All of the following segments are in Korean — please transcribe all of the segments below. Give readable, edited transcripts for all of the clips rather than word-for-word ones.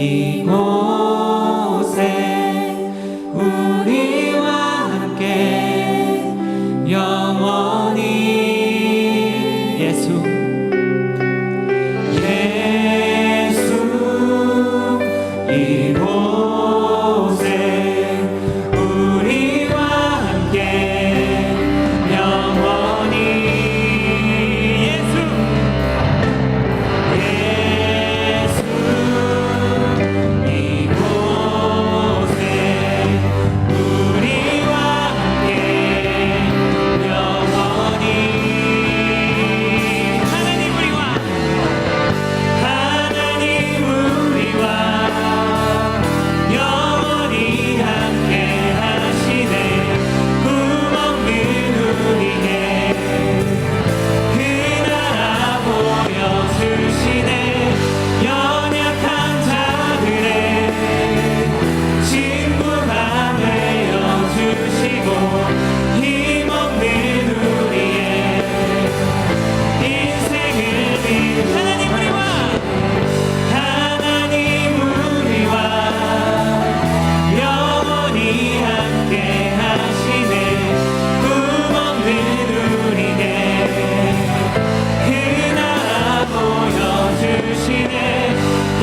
이곳에 우리와 함께 영원히 예수 이곳에 우리와 함께 영원히 예수 이곳에 우리와 함께 영원히 하나님 우리와 영원히 함께 하시네. 꿈없는 우리에게 그 나라 보여주시네. 연약한 자들의 친구가 되어주시고 힘없는 우리의 인생을 위해 하나님 우리와 영원히 함께 하시네. 꿈없는 우리에게 그 나라 보여주시네.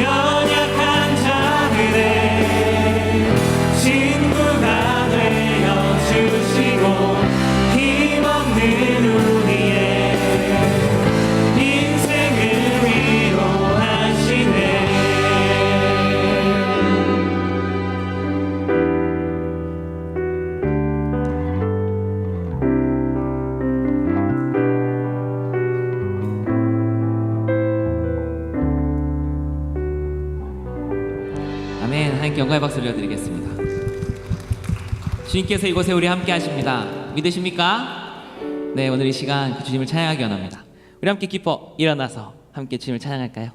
연약한 자들의 친구가 되어주시고 힘없는 우리의 인생을 위로하시네. 아멘. 하나님께 영광의 박수 올려드리겠습니다. 주님께서 이곳에 우리 함께 하십니다. 믿으십니까? 네, 오늘 이 시간 그 주님을 찬양하기 원합니다. 우리 함께 기뻐 일어나서 함께 주님을 찬양할까요?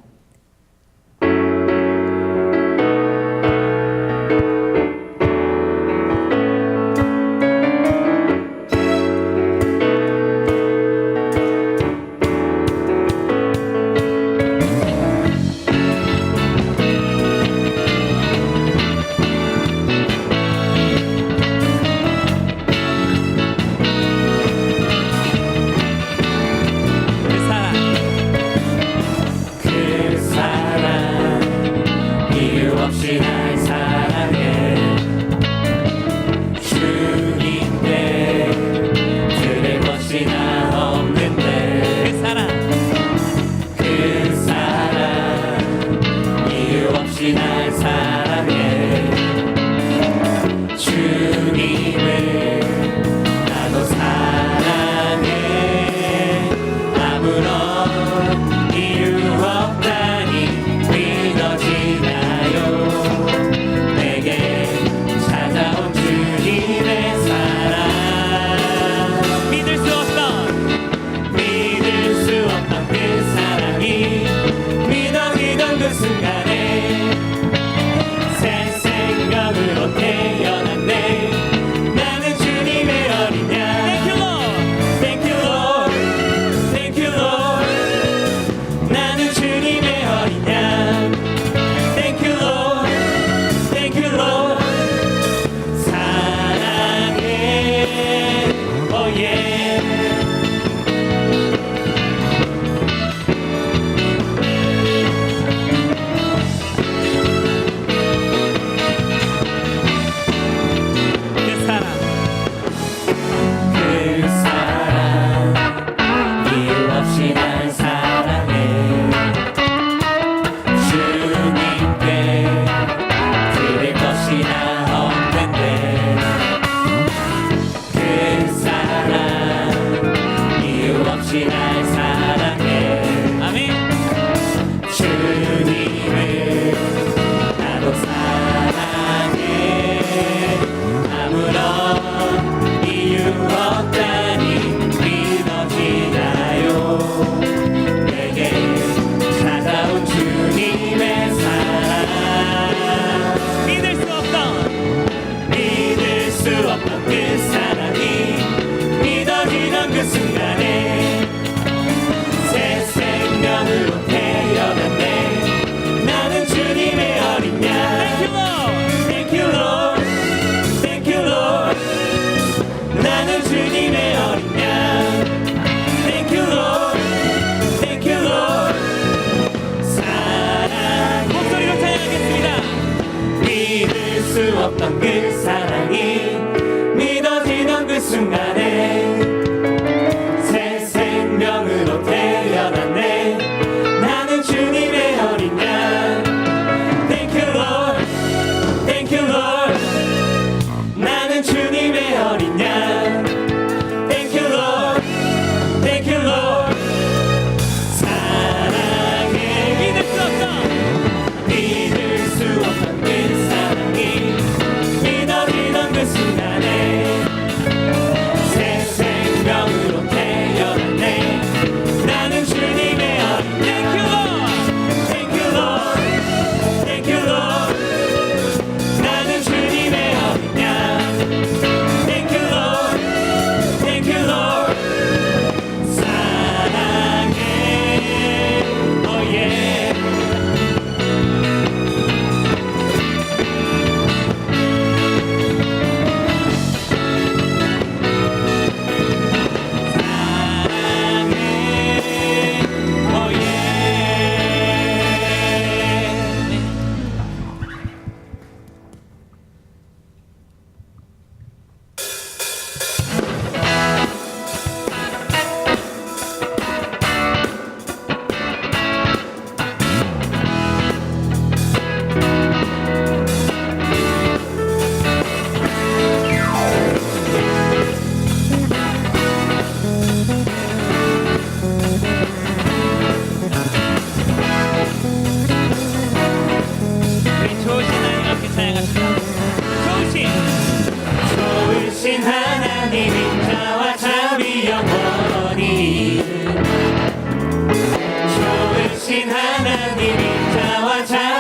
없이 날 사랑해. 주님께 드릴 것이 나 없는데 그 사랑 이유 없이 날 사랑해. 주님을 나도 사랑해. 아무런 이유 없다니 믿어지나요?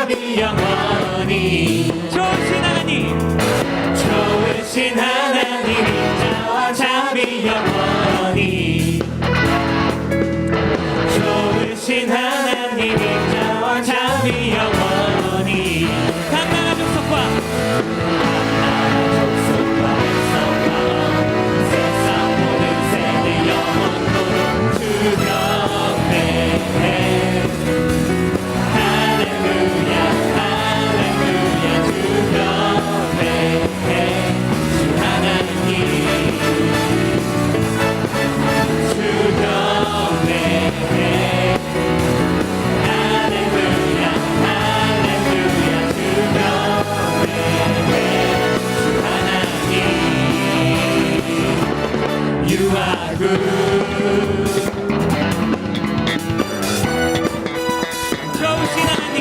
자비 영원히 좋으신 하나님 좋으신 하나님 인자와 자비 영원히 좋으신 하나님 인자와 자비 영원히 강나라 족속과 세상 모든 세대 영원토록 주변에 할렐루야 할렐루야 주변에 주 하나님 주변에 할렐루야 할렐루야 주변에 주 하나님 You are good 좋으신 하나님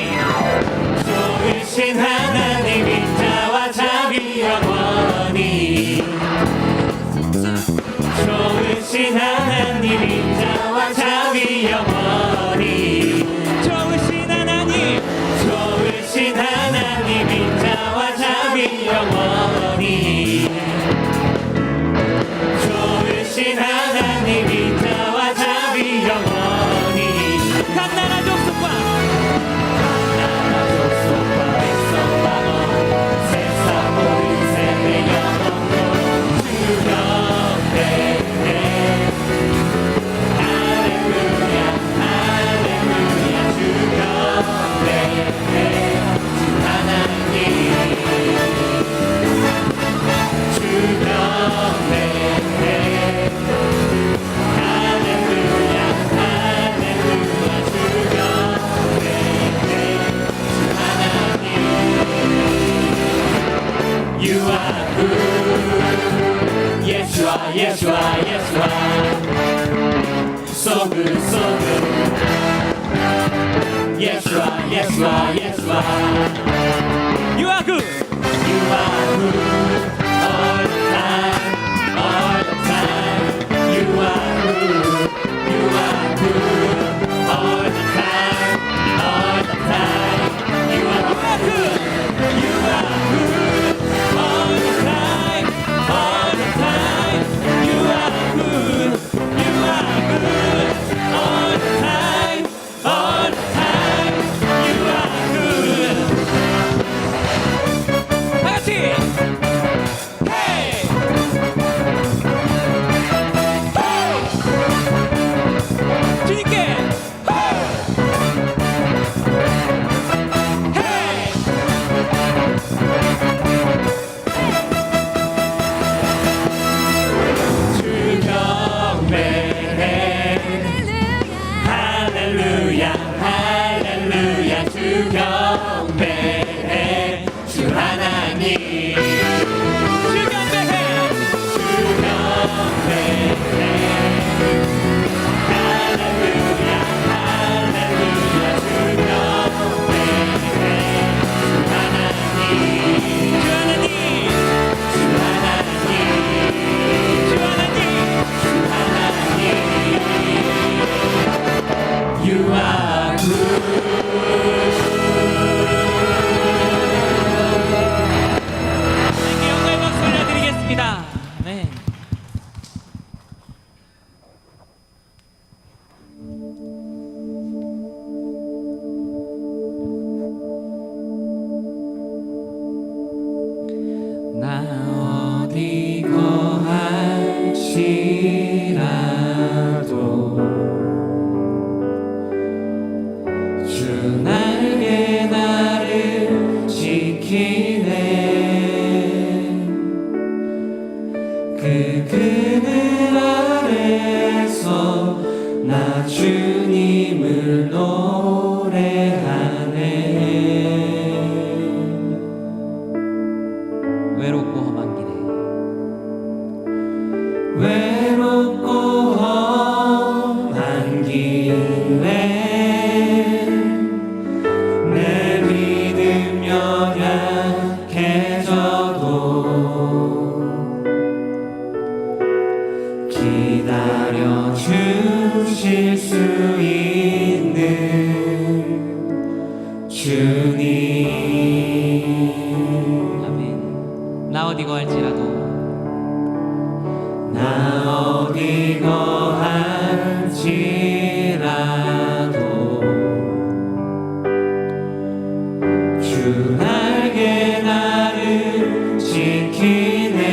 좋으신 하나님 인자와 자비 영원히 좋으신 하나님 인자와 자비 영원히 좋으신 하나님 좋으신 하나님 인자와 자비 영원히 좋으신 하나님 인자와 자비 영원히 각 나라 족속과 백성과 세상 모든 세대 영원토록 주변에 할렐루야 할렐루야 주변에 주 하나님 주변에 할렐루야 할렐루야 주변에 주 하나님 You are good 예수와 예수와 예수와 So good so good 예수와 예수와 예수와 You are good You are good all the time You are good You are good all the time You are good You are good all the time You are good You are good all the time You are good 다 같이 헤이 주님. 아멘. 나 어디 거할지라도 나 어디 거할지라도 주 날개 나를 지키네.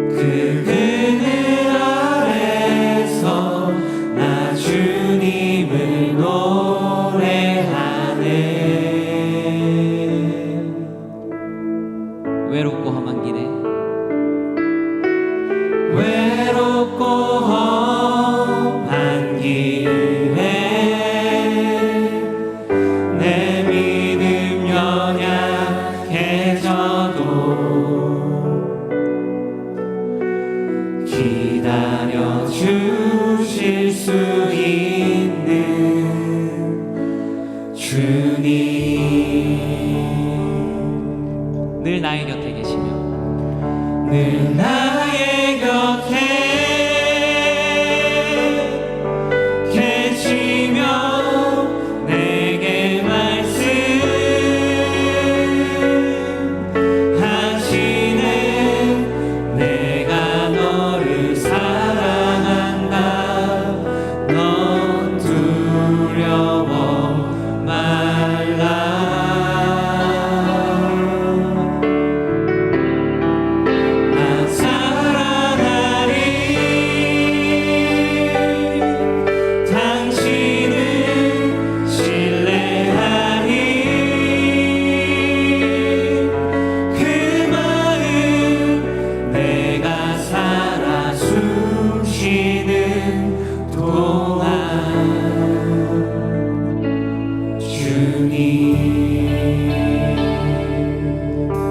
그 그늘 아래서 나 주님을 노래하네. 외롭고 험한 길에 외롭고 험한 길에 내 믿음 연약해져도 기다려 주실 수 있는 주님. 늘 나의 곁에 계시며 늘 나의 곁에 계시며 내게 말씀하시네. 내가 너를 사랑한다. 넌 두려워 말라.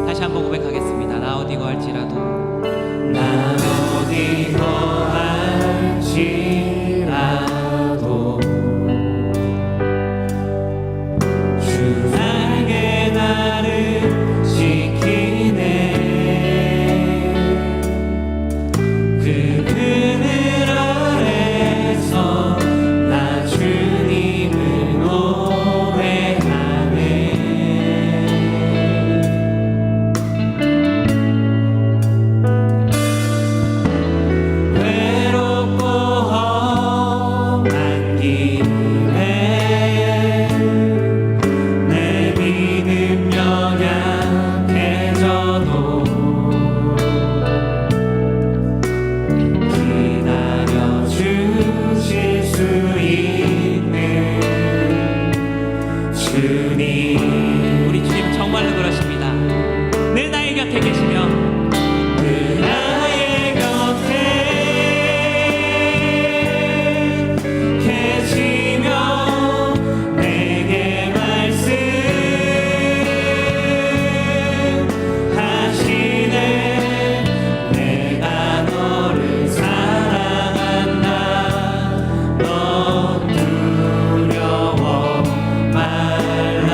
다시 한번 고백하겠습니다. 나 어디 거할지라도 나 어디 거할지라도 주 날개 나를 지키네. 그 그늘 아래서 나 주님을 노래하네. 외롭고 험한 길에 내 믿음 연약해져도 기다려 주실 수 있는 주님. 우리 주님 정말로 그러십니다. 늘 나의 곁에 계시며 늘 나의 곁에 계시며 내게 말씀하시네. 내가 너를 사랑한다. 넌 두려워 말라.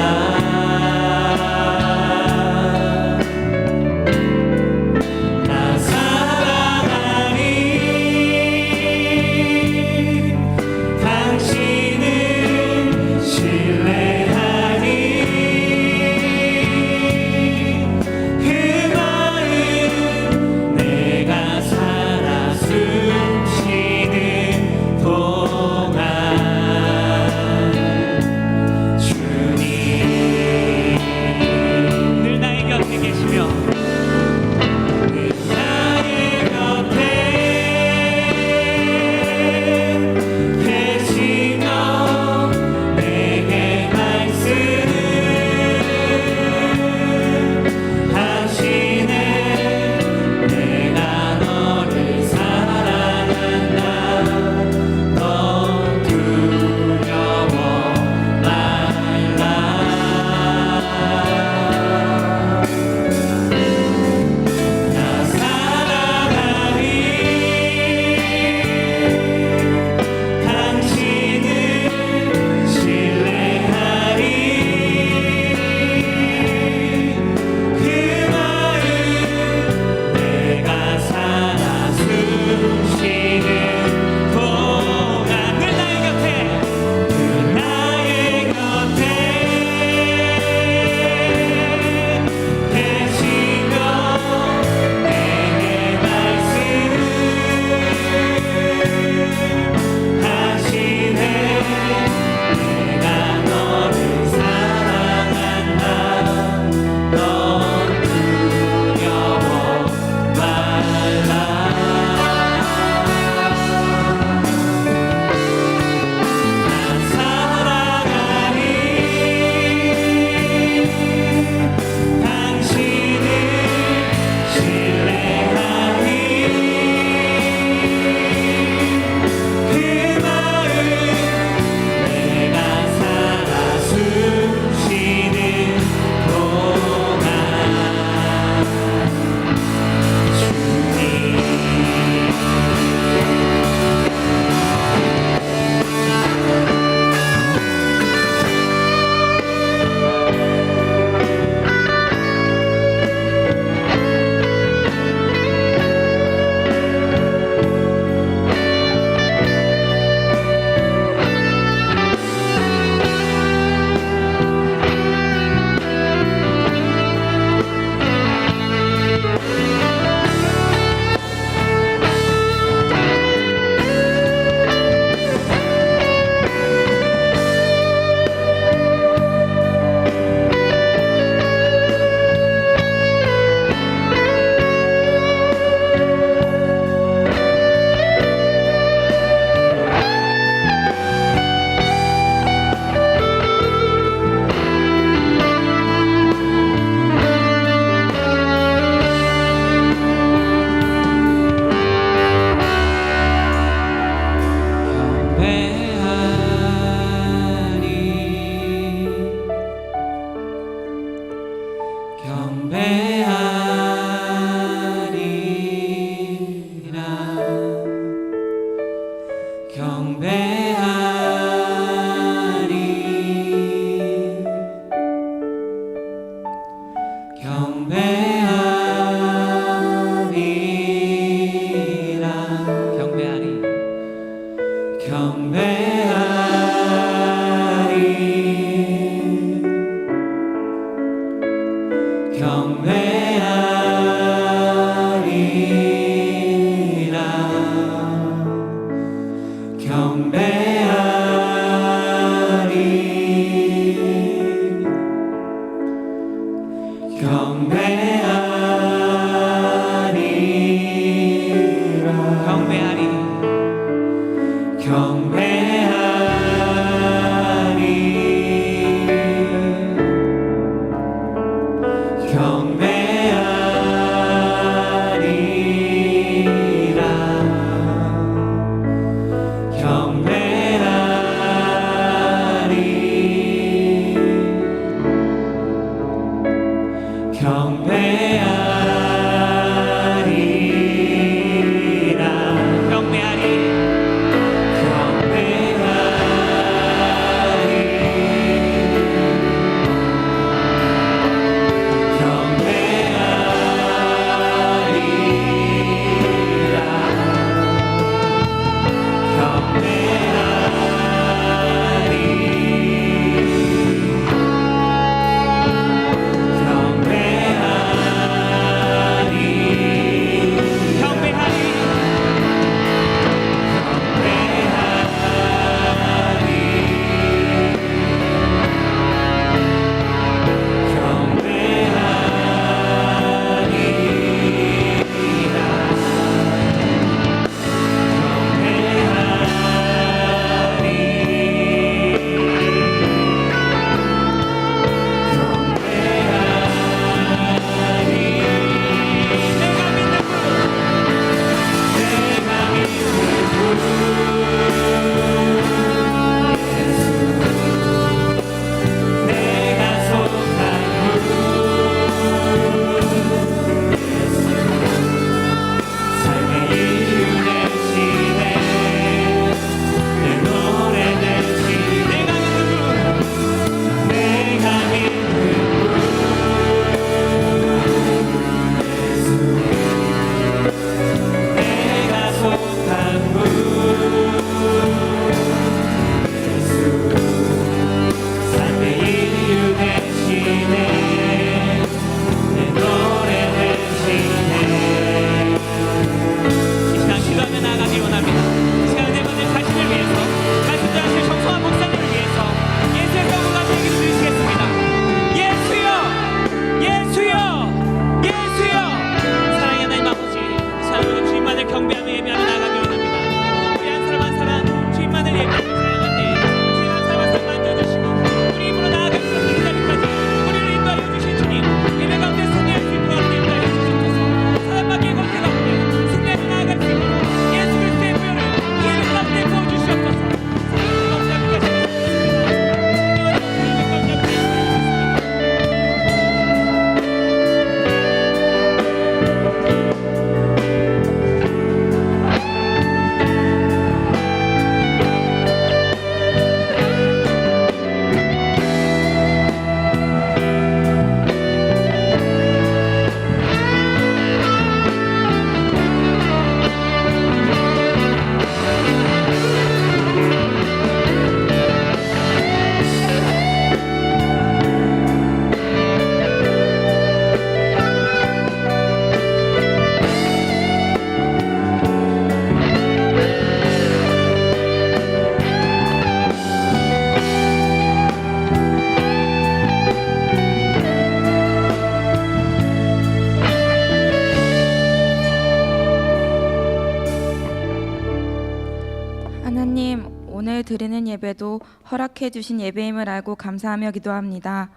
예배도 허락해 주신 예배임을 알고 감사하며 기도합니다.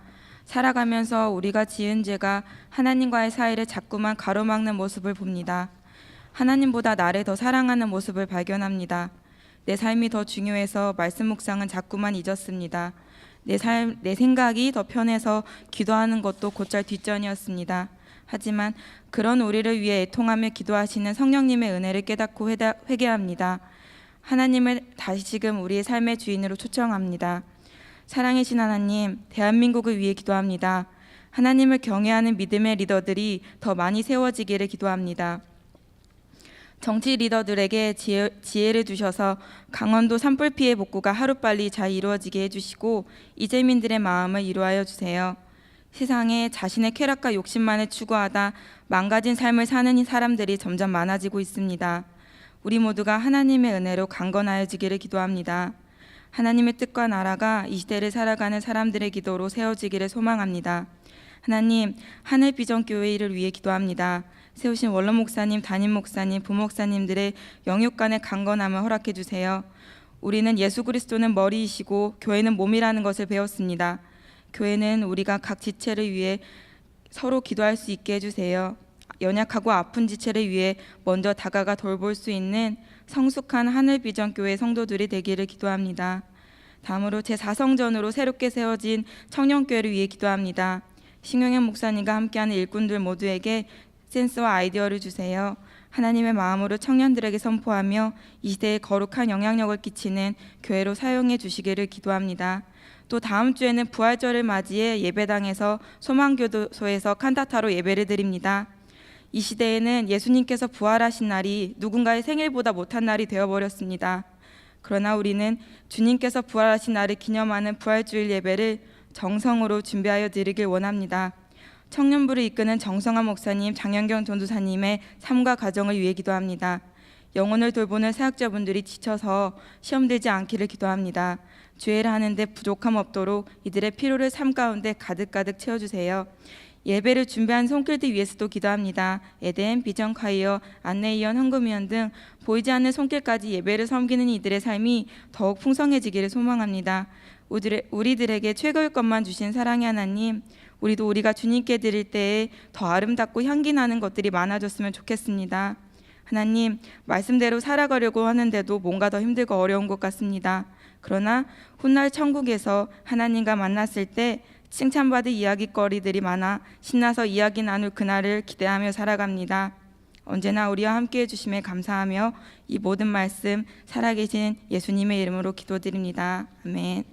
살아가면서 우리가 지은 죄가 하나님과의 사이를 자꾸만 가로막는 모습을 봅니다. 하나님보다 나를 더 사랑하는 모습을 발견합니다. 내 삶이 더 중요해서 말씀 묵상은 자꾸만 잊었습니다. 내 생각이 더 편해서 기도하는 것도 곧잘 뒷전이었습니다. 하지만 그런 우리를 위해 애통하며 기도하시는 성령님의 은혜를 깨닫고 회개합니다. 하나님을 다시금 우리의 삶의 주인으로 초청합니다. 사랑이신 하나님, 대한민국을 위해 기도합니다. 하나님을 경외하는 믿음의 리더들이 더 많이 세워지기를 기도합니다. 정치 리더들에게 지혜를 주셔서 강원도 산불 피해 복구가 하루빨리 잘 이루어지게 해주시고 이재민들의 마음을 이루하여 주세요. 세상에 자신의 쾌락과 욕심만을 추구하다 망가진 삶을 사는 사람들이 점점 많아지고 있습니다. 우리 모두가 하나님의 은혜로 강건하여지기를 기도합니다. 하나님의 뜻과 나라가 이 시대를 살아가는 사람들의 기도로 세워지기를 소망합니다. 하나님, 하늘비전교회를 위해 기도합니다. 세우신 원로 목사님, 담임 목사님, 부목사님들의 영육간의 강건함을 허락해 주세요. 우리는 예수 그리스도는 머리이시고 교회는 몸이라는 것을 배웠습니다. 교회는 우리가 각 지체를 위해 서로 기도할 수 있게 해주세요. 연약하고 아픈 지체를 위해 먼저 다가가 돌볼 수 있는 성숙한 하늘비전교회 성도들이 되기를 기도합니다. 다음으로 제4성전으로 새롭게 세워진 청년교회를 위해 기도합니다. 신경현 목사님과 함께하는 일꾼들 모두에게 센스와 아이디어를 주세요. 하나님의 마음으로 청년들에게 선포하며 이 시대에 거룩한 영향력을 끼치는 교회로 사용해 주시기를 기도합니다. 또 다음 주에는 부활절을 맞이해 예배당에서 소망교도소에서 칸타타로 예배를 드립니다. 이 시대에는 예수님께서 부활하신 날이 누군가의 생일보다 못한 날이 되어버렸습니다. 그러나 우리는 주님께서 부활하신 날을 기념하는 부활주일 예배를 정성으로 준비하여 드리길 원합니다. 청년부를 이끄는 정성환 목사님, 장현경 전도사님의 삶과 가정을 위해 기도합니다. 영혼을 돌보는 사역자분들이 지쳐서 시험 들지 않기를 기도합니다. 주애를 하는데 부족함 없도록 이들의 필요를 삶 가운데 가득가득 채워주세요. 예배를 준비한 손길들 위해서도 기도합니다. 에덴, 비전콰이어, 안내위원, 헌금위원 등 보이지 않는 손길까지 예배를 섬기는 이들의 삶이 더욱 풍성해지기를 소망합니다. 우리들에게 최고의 것만 주신 사랑의 하나님, 우리도 우리가 주님께 드릴 때에 더 아름답고 향기 나는 것들이 많아졌으면 좋겠습니다. 하나님, 말씀대로 살아가려고 하는데도 뭔가 더 힘들고 어려운 것 같습니다. 그러나 훗날 천국에서 하나님과 만났을 때 칭찬받을 이야기거리들이 많아 신나서 이야기 나눌 그날을 기대하며 살아갑니다. 언제나 우리와 함께해 주심에 감사하며 이 모든 말씀 살아계신 예수님의 이름으로 기도드립니다. 아멘.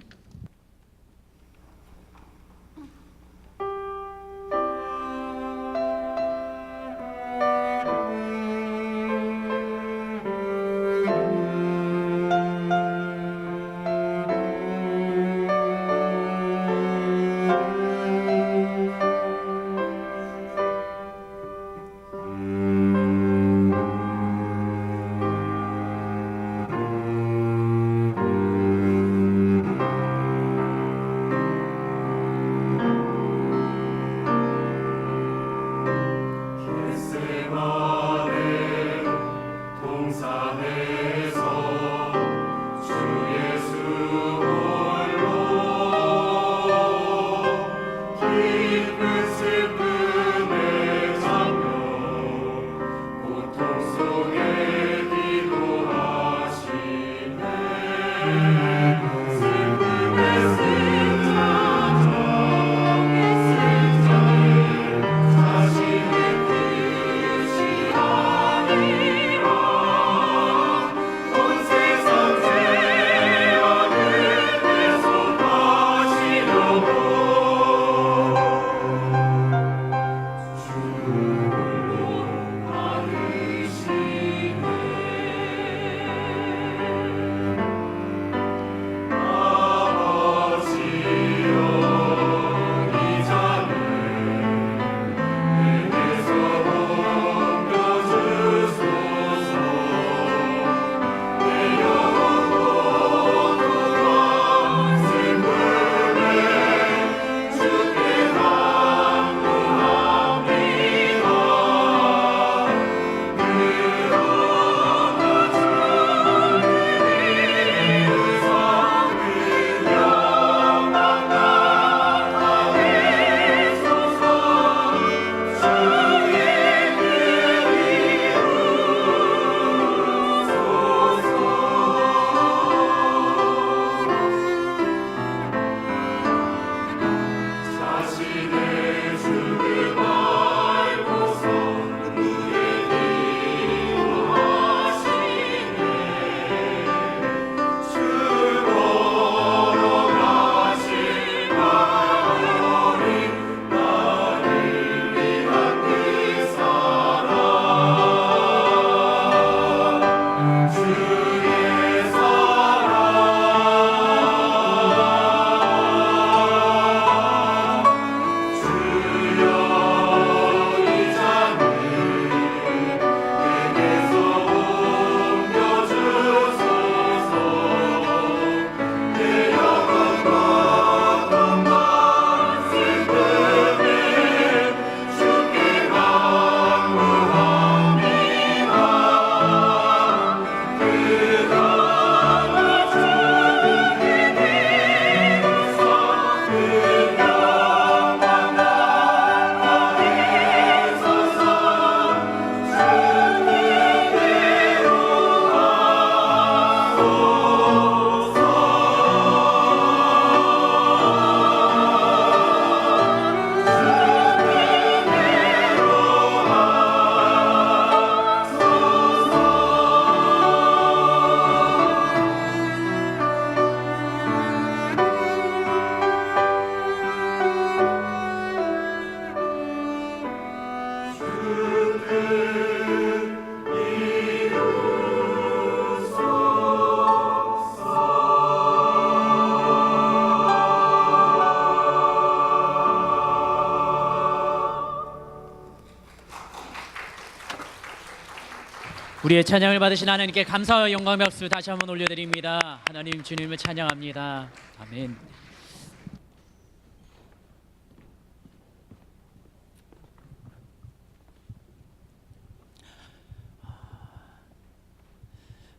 우리의 찬양을 받으신 하나님께 감사와 영광의 박수 다시 한번 올려드립니다. 하나님 주님을 찬양합니다. 아멘.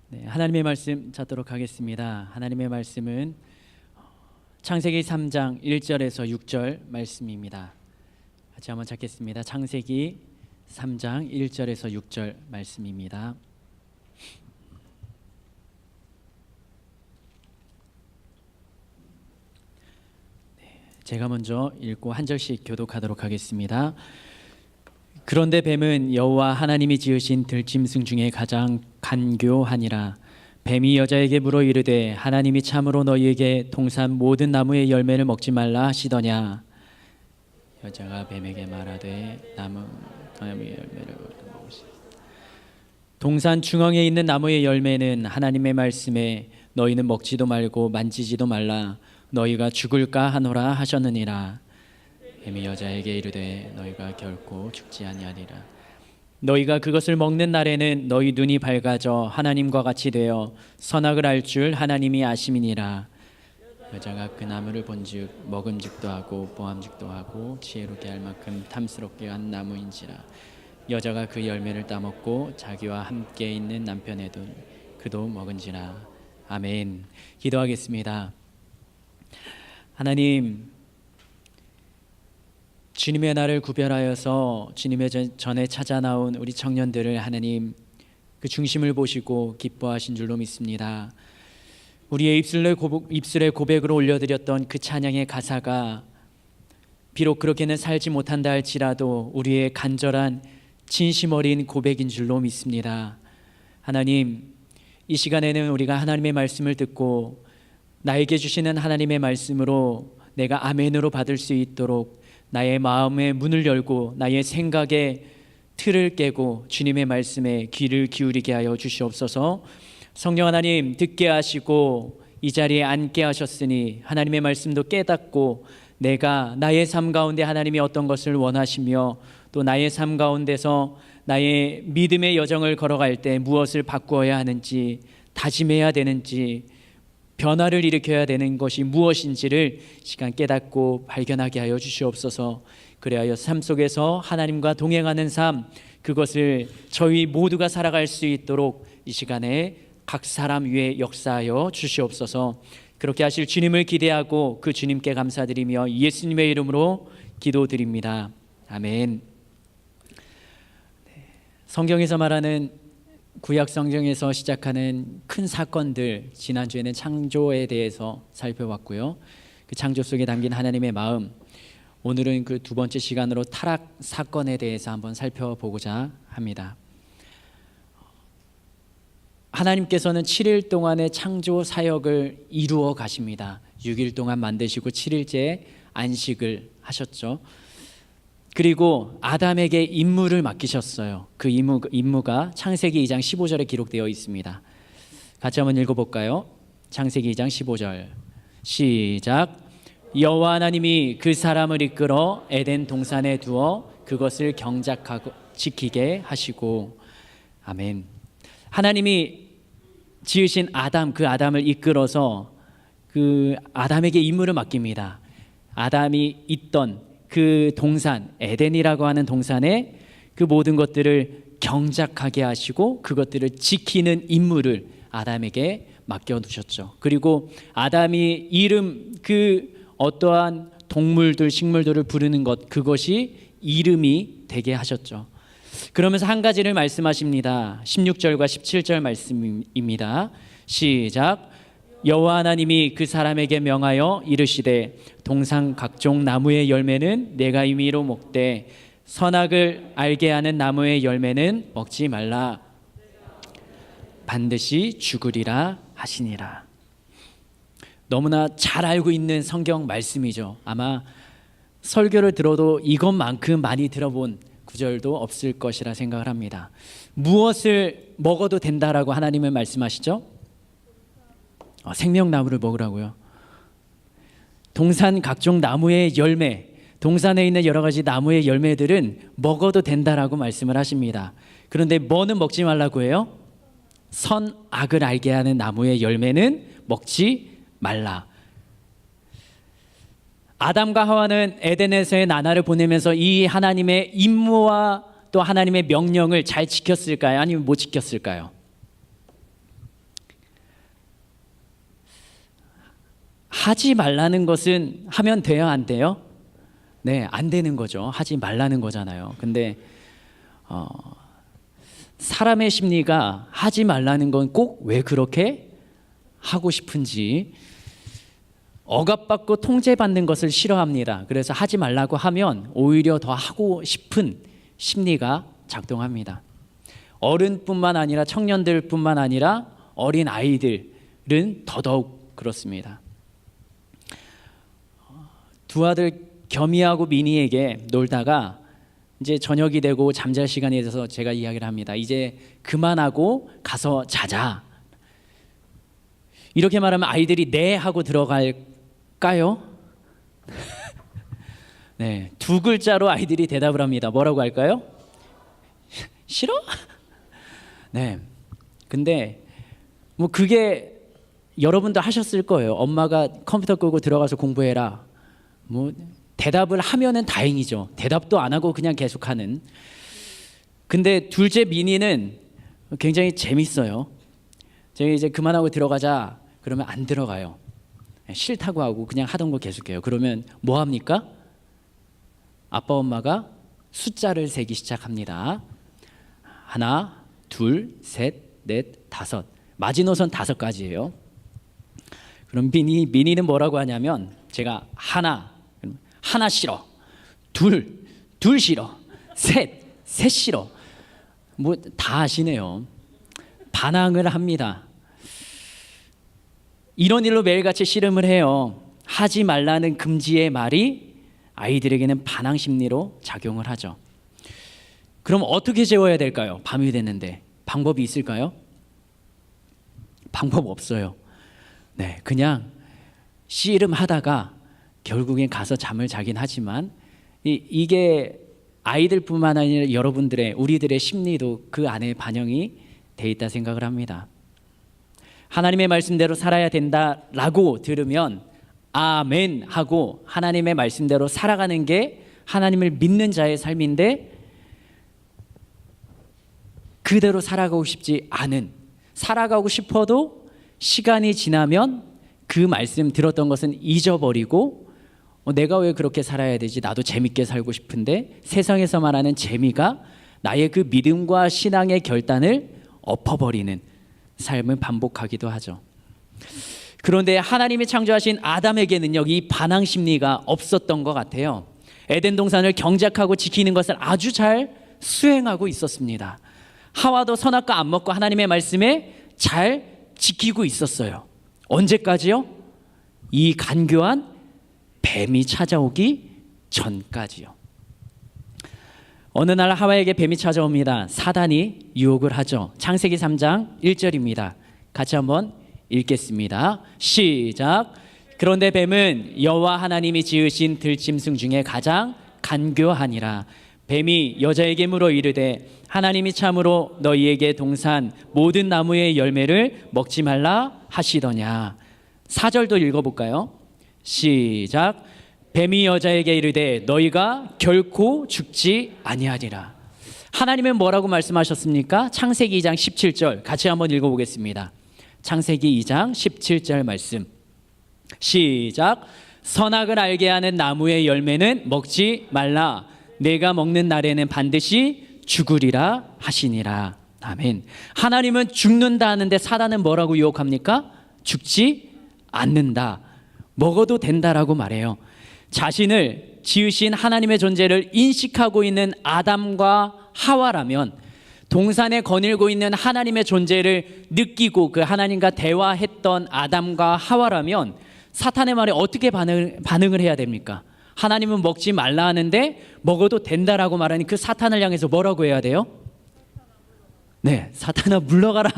네, 하나님의 말씀 찾도록 하겠습니다. 하나님의 말씀은 창세기 3장 1절에서 6절 말씀입니다. 같이 한번 찾겠습니다. 창세기 3장 1절에서 6절 말씀입니다. 제가 먼저 읽고 한 절씩 교독하도록 하겠습니다. 그런데 뱀은 여호와 하나님이 지으신 들짐승 중에 가장 간교하니라. 뱀이 여자에게 물어 이르되 하나님이 참으로 너희에게 동산 모든 나무의 열매를 먹지 말라 하시더냐. 여자가 뱀에게 말하되 나무의 열매를 먹으시라. 동산 중앙에 있는 나무의 열매는 하나님의 말씀에 너희는 먹지도 말고 만지지도 말라 너희가 죽을까 하노라 하셨느니라. 뱀이 여자에게 이르되 너희가 결코 죽지 아니하리라. 너희가 그것을 먹는 날에는 너희 눈이 밝아져 하나님과 같이 되어 선악을 알 줄 하나님이 아심이니라. 여자가 그 나무를 본즉 먹음직도 하고 보암직도 하고 지혜롭게 할 만큼 탐스럽게 한 나무인지라. 여자가 그 열매를 따먹고 자기와 함께 있는 남편의 돈 그도 먹은지라. 아멘. 기도하겠습니다. 하나님, 주님의 날을 구별하여서 주님의 전에 찾아 나온 우리 청년들을 하나님 그 중심을 보시고 기뻐하신 줄로 믿습니다. 우리의 입술에 고백으로 올려드렸던 그 찬양의 가사가 비록 그렇게는 살지 못한다 할지라도 우리의 간절한 진심 어린 고백인 줄로 믿습니다. 하나님, 이 시간에는 우리가 하나님의 말씀을 듣고 나에게 주시는 하나님의 말씀으로 내가 아멘으로 받을 수 있도록 나의 마음의 문을 열고 나의 생각의 틀을 깨고 주님의 말씀에 귀를 기울이게 하여 주시옵소서. 성령 하나님, 듣게 하시고 이 자리에 앉게 하셨으니 하나님의 말씀도 깨닫고 내가 나의 삶 가운데 하나님이 어떤 것을 원하시며 또 나의 삶 가운데서 나의 믿음의 여정을 걸어갈 때 무엇을 바꾸어야 하는지, 다짐해야 되는지, 변화를 일으켜야 되는 것이 무엇인지를 시간 깨닫고 발견하게 하여 주시옵소서. 그래야 삶 속에서 하나님과 동행하는 삶, 그것을 저희 모두가 살아갈 수 있도록 이 시간에 각 사람 위에 역사하여 주시옵소서. 그렇게 하실 주님을 기대하고 그 주님께 감사드리며 예수님의 이름으로 기도드립니다. 아멘. 성경에서 말하는 구약 성경에서 시작하는 큰 사건들, 지난주에는 창조에 대해서 살펴봤고요. 그 창조 속에 담긴 하나님의 마음, 오늘은 그 두 번째 시간으로 타락 사건에 대해서 한번 살펴보고자 합니다. 하나님께서는 7일 동안의 창조 사역을 이루어 가십니다. 6일 동안 만드시고 7일째 안식을 하셨죠. 그리고 아담에게 임무를 맡기셨어요. 그 임무가 창세기 2장 15절에 기록되어 있습니다. 같이 한번 읽어볼까요? 창세기 2장 15절 시작. 여호와 하나님이 그 사람을 이끌어 에덴 동산에 두어 그것을 경작하고 지키게 하시고. 아멘. 하나님이 지으신 아담, 그 아담을 이끌어서 그 아담에게 임무를 맡깁니다. 아담이 있던 그 동산, 에덴이라고 하는 동산에 그 모든 것들을 경작하게 하시고 그것들을 지키는 임무를 아담에게 맡겨두셨죠. 그리고 아담이 그 어떠한 동물들, 식물들을 부르는 것, 그것이 이름이 되게 하셨죠. 그러면서 한 가지를 말씀하십니다. 16절과 17절 말씀입니다. 시작. 여호와 하나님이 그 사람에게 명하여 이르시되 동산 각종 나무의 열매는 내가 임의로 먹되 선악을 알게 하는 나무의 열매는 먹지 말라. 반드시 죽으리라 하시니라. 너무나 잘 알고 있는 성경 말씀이죠. 아마 설교를 들어도 이것만큼 많이 들어본 구절도 없을 것이라 생각을 합니다. 무엇을 먹어도 된다라고 하나님은 말씀하시죠? 생명나무를 먹으라고요. 동산 각종 나무의 열매, 동산에 있는 여러 가지 나무의 열매들은 먹어도 된다라고 말씀을 하십니다. 그런데 뭐는 먹지 말라고 해요? 선악을 알게 하는 나무의 열매는 먹지 말라. 아담과 하와는 에덴에서의 나날을 보내면서 이 하나님의 임무와 또 하나님의 명령을 잘 지켰을까요? 아니면 못 지켰을까요? 하지 말라는 것은 하면 돼요, 안 돼요? 네, 안 되는 거죠. 하지 말라는 거잖아요. 근데 사람의 심리가 하지 말라는 건 꼭 왜 그렇게 하고 싶은지, 억압받고 통제받는 것을 싫어합니다. 그래서 하지 말라고 하면 오히려 더 하고 싶은 심리가 작동합니다. 어른뿐만 아니라 청년들뿐만 아니라 어린 아이들은 더더욱 그렇습니다. 두 아들 겸이하고 미니에게 놀다가 이제 저녁이 되고 잠잘 시간이 돼서 제가 이야기를 합니다. 이제 그만하고 가서 자자. 이렇게 말하면 아이들이 네 하고 들어갈까요? 네, 두 글자로 아이들이 대답을 합니다. 뭐라고 할까요? 싫어? 네. 근데 뭐 그게 여러분도 하셨을 거예요. 엄마가 컴퓨터 끄고 들어가서 공부해라. 뭐 대답을 하면은 다행이죠. 대답도 안 하고 그냥 계속하는. 근데 둘째 미니는 굉장히 재밌어요. 제가 이제 그만하고 들어가자 그러면 안 들어가요. 싫다고 하고 그냥 하던 거 계속해요. 그러면 뭐 합니까? 아빠 엄마가 숫자를 세기 시작합니다. 하나, 둘, 셋, 넷, 다섯. 마지노선 5가지예요. 그럼 미니는 뭐라고 하냐면 제가 하나 싫어, 둘 싫어, 셋 싫어. 뭐 다 아시네요. 반항을 합니다. 이런 일로 매일같이 씨름을 해요. 하지 말라는 금지의 말이 아이들에게는 반항 심리로 작용을 하죠. 그럼 어떻게 재워야 될까요? 밤이 됐는데 방법이 있을까요? 방법 없어요. 네, 그냥 씨름하다가 결국엔 가서 잠을 자긴 하지만 이게 아이들뿐만 아니라 여러분들의 우리들의 심리도 그 안에 반영이 돼 있다 생각을 합니다. 하나님의 말씀대로 살아야 된다라고 들으면 아멘 하고 하나님의 말씀대로 살아가는 게 하나님을 믿는 자의 삶인데, 그대로 살아가고 싶지 않은, 살아가고 싶어도 시간이 지나면 그 말씀 들었던 것은 잊어버리고 내가 왜 그렇게 살아야 되지? 나도 재밌게 살고 싶은데 세상에서 말하는 재미가 나의 그 믿음과 신앙의 결단을 엎어버리는 삶을 반복하기도 하죠. 그런데 하나님이 창조하신 아담에게는요, 이 반항 심리가 없었던 것 같아요. 에덴 동산을 경작하고 지키는 것을 아주 잘 수행하고 있었습니다. 하와도 선악과 안 먹고 하나님의 말씀에 잘 지키고 있었어요. 언제까지요? 이 간교한 뱀이 찾아오기 전까지요. 어느 날 하와에게 뱀이 찾아옵니다. 사단이 유혹을 하죠. 창세기 3장 1절입니다. 같이 한번 읽겠습니다. 시작. 그런데 뱀은 여호와 하나님이 지으신 들짐승 중에 가장 간교하니라. 뱀이 여자에게 물어 이르되 하나님이 참으로 너희에게 동산 모든 나무의 열매를 먹지 말라 하시더냐. 4절도 읽어볼까요? 시작. 뱀이 여자에게 이르되 너희가 결코 죽지 아니하리라. 하나님은 뭐라고 말씀하셨습니까? 창세기 2장 17절 같이 한번 읽어보겠습니다. 창세기 2장 17절 말씀. 시작. 선악을 알게 하는 나무의 열매는 먹지 말라. 내가 먹는 날에는 반드시 죽으리라 하시니라. 아멘. 하나님은 죽는다 하는데 사단은 뭐라고 유혹합니까? 죽지 않는다. 먹어도 된다라고 말해요. 자신을 지으신 하나님의 존재를 인식하고 있는 아담과 하와라면, 동산에 거닐고 있는 하나님의 존재를 느끼고 그 하나님과 대화했던 아담과 하와라면 사탄의 말에 어떻게 반응을 해야 됩니까? 하나님은 먹지 말라 하는데 먹어도 된다라고 말하니 그 사탄을 향해서 뭐라고 해야 돼요? 네, 사탄아 물러가라.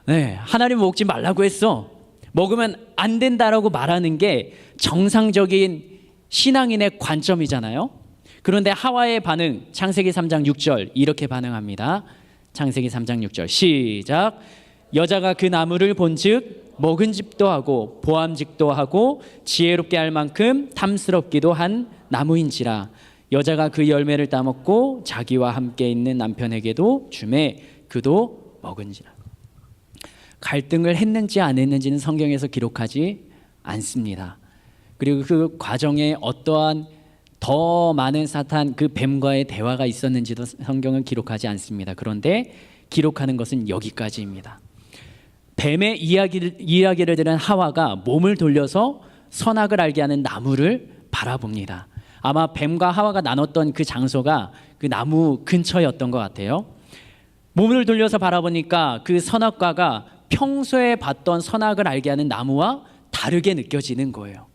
네, 하나님은 먹지 말라고 했어. 먹으면 안 된다라고 말하는 게 정상적인 신앙인의 관점이잖아요. 그런데 하와의 반응, 창세기 3장 6절 이렇게 반응합니다. 창세기 3장 6절 시작. 여자가 그 나무를 본즉 먹은집도 하고 보암직도 하고 지혜롭게 할 만큼 탐스럽기도 한 나무인지라. 여자가 그 열매를 따먹고 자기와 함께 있는 남편에게도 주매 그도 먹은지라. 갈등을 했는지 안 했는지는 성경에서 기록하지 않습니다. 그리고 그 과정에 어떠한 더 많은 사탄 그 뱀과의 대화가 있었는지도 성경은 기록하지 않습니다. 그런데 기록하는 것은 여기까지입니다. 뱀의 이야기를 들은 하와가 몸을 돌려서 선악을 알게 하는 나무를 바라봅니다. 아마 뱀과 하와가 나눴던 그 장소가 그 나무 근처였던 것 같아요. 몸을 돌려서 바라보니까 그 선악과가 평소에 봤던 선악을 알게 하는 나무와 다르게 느껴지는 거예요.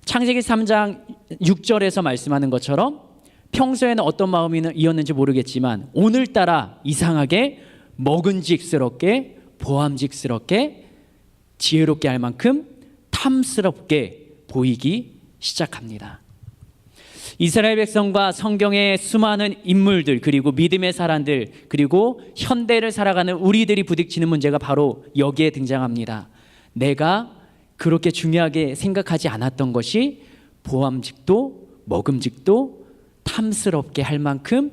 창세기 3장 6절에서 말씀하는 것처럼 평소에는 어떤 마음이었는지 모르겠지만 오늘따라 이상하게 먹은직스럽게 보암직스럽게 지혜롭게 할 만큼 탐스럽게 보이기 시작합니다. 이스라엘 백성과 성경의 수많은 인물들 그리고 믿음의 사람들 그리고 현대를 살아가는 우리들이 부딪히는 문제가 바로 여기에 등장합니다. 내가 그렇게 중요하게 생각하지 않았던 것이 보암직도 먹음직도 탐스럽게 할 만큼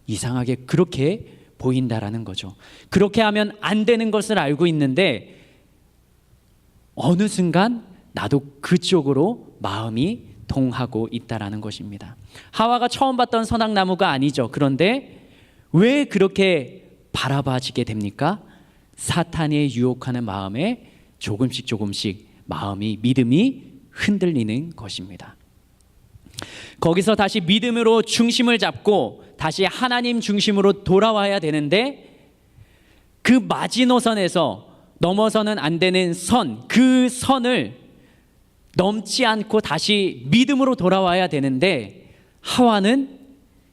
이상하게 그렇게 보인다라는 거죠. 그렇게 하면 안 되는 것을 알고 있는데 어느 순간 나도 그쪽으로 마음이 동하고 있다라는 것입니다. 하와가 처음 봤던 선악나무가 아니죠. 그런데 왜 그렇게 바라봐지게 됩니까? 사탄이 유혹하는 마음에 조금씩 마음이 믿음이 흔들리는 것입니다. 거기서 다시 믿음으로 중심을 잡고 다시 하나님 중심으로 돌아와야 되는데 그 마지노선에서 넘어서는 안 되는 선, 그 선을 넘지 않고 다시 믿음으로 돌아와야 되는데 하와는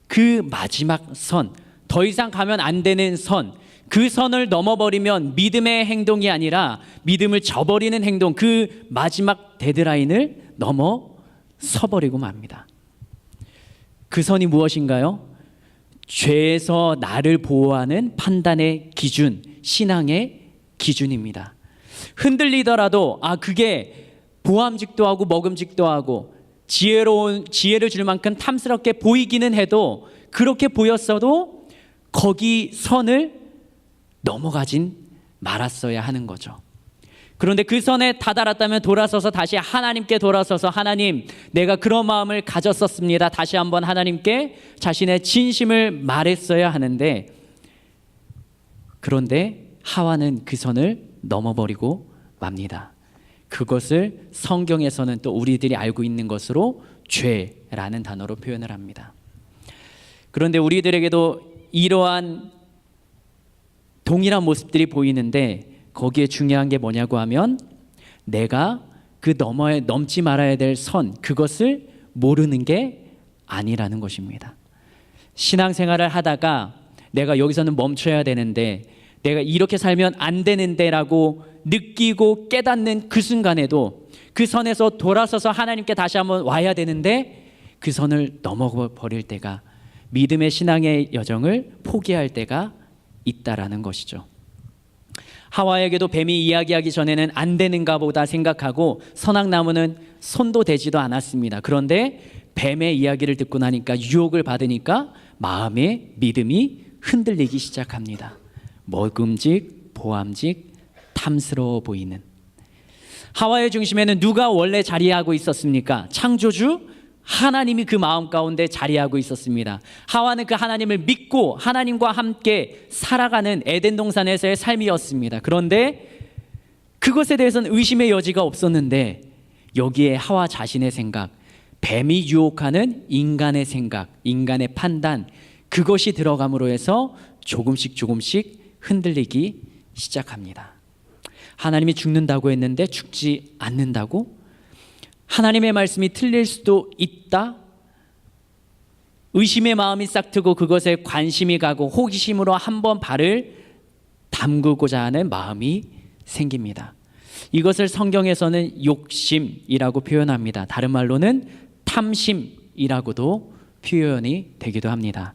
그 마지막 선, 더 이상 가면 안 되는 선, 그 선을 넘어버리면 믿음의 행동이 아니라 믿음을 저버리는 행동, 그 마지막 데드라인을 넘어서버리고 맙니다. 그 선이 무엇인가요? 죄에서 나를 보호하는 판단의 기준, 신앙의 기준입니다. 흔들리더라도 그게 보암직도 하고 먹음직도 하고 지혜를 줄 만큼 탐스럽게 보이기는 해도 그렇게 보였어도 거기 선을 넘어가진 말았어야 하는 거죠. 그런데 그 선에 다다랐다면 돌아서서 다시 하나님께 돌아서서 하나님, 내가 그런 마음을 가졌었습니다. 다시 한번 하나님께 자신의 진심을 말했어야 하는데 그런데 하와는 그 선을 넘어버리고 맙니다. 그것을 성경에서는 또 우리들이 알고 있는 것으로 죄라는 단어로 표현을 합니다. 그런데 우리들에게도 이러한 동일한 모습들이 보이는데 거기에 중요한 게 뭐냐고 하면 내가 그 너머에 넘지 말아야 될 선, 그것을 모르는 게 아니라는 것입니다. 신앙생활을 하다가 내가 여기서는 멈춰야 되는데 내가 이렇게 살면 안 되는데 라고 느끼고 깨닫는 그 순간에도 그 선에서 돌아서서 하나님께 다시 한번 와야 되는데 그 선을 넘어버릴 때가, 믿음의 신앙의 여정을 포기할 때가 있다라는 것이죠. 하와에게도 뱀이 이야기하기 전에는 안 되는가 보다 생각하고 선악나무는 손도 대지도 않았습니다. 그런데 뱀의 이야기를 듣고 나니까, 유혹을 받으니까 마음의 믿음이 흔들리기 시작합니다. 먹음직, 보암직, 탐스러워 보이는. 하와의 중심에는 누가 원래 자리하고 있었습니까? 창조주 하나님이 그 마음 가운데 자리하고 있었습니다. 하와는 그 하나님을 믿고 하나님과 함께 살아가는 에덴 동산에서의 삶이었습니다. 그런데 그것에 대해서는 의심의 여지가 없었는데 여기에 하와 자신의 생각, 뱀이 유혹하는 인간의 생각, 인간의 판단, 그것이 들어감으로 해서 조금씩 흔들리기 시작합니다. 하나님이 죽는다고 했는데 죽지 않는다고? 하나님의 말씀이 틀릴 수도 있다? 의심의 마음이 싹트고 그것에 관심이 가고 호기심으로 한번 발을 담그고자 하는 마음이 생깁니다. 이것을 성경에서는 욕심이라고 표현합니다. 다른 말로는 탐심이라고도 표현이 되기도 합니다.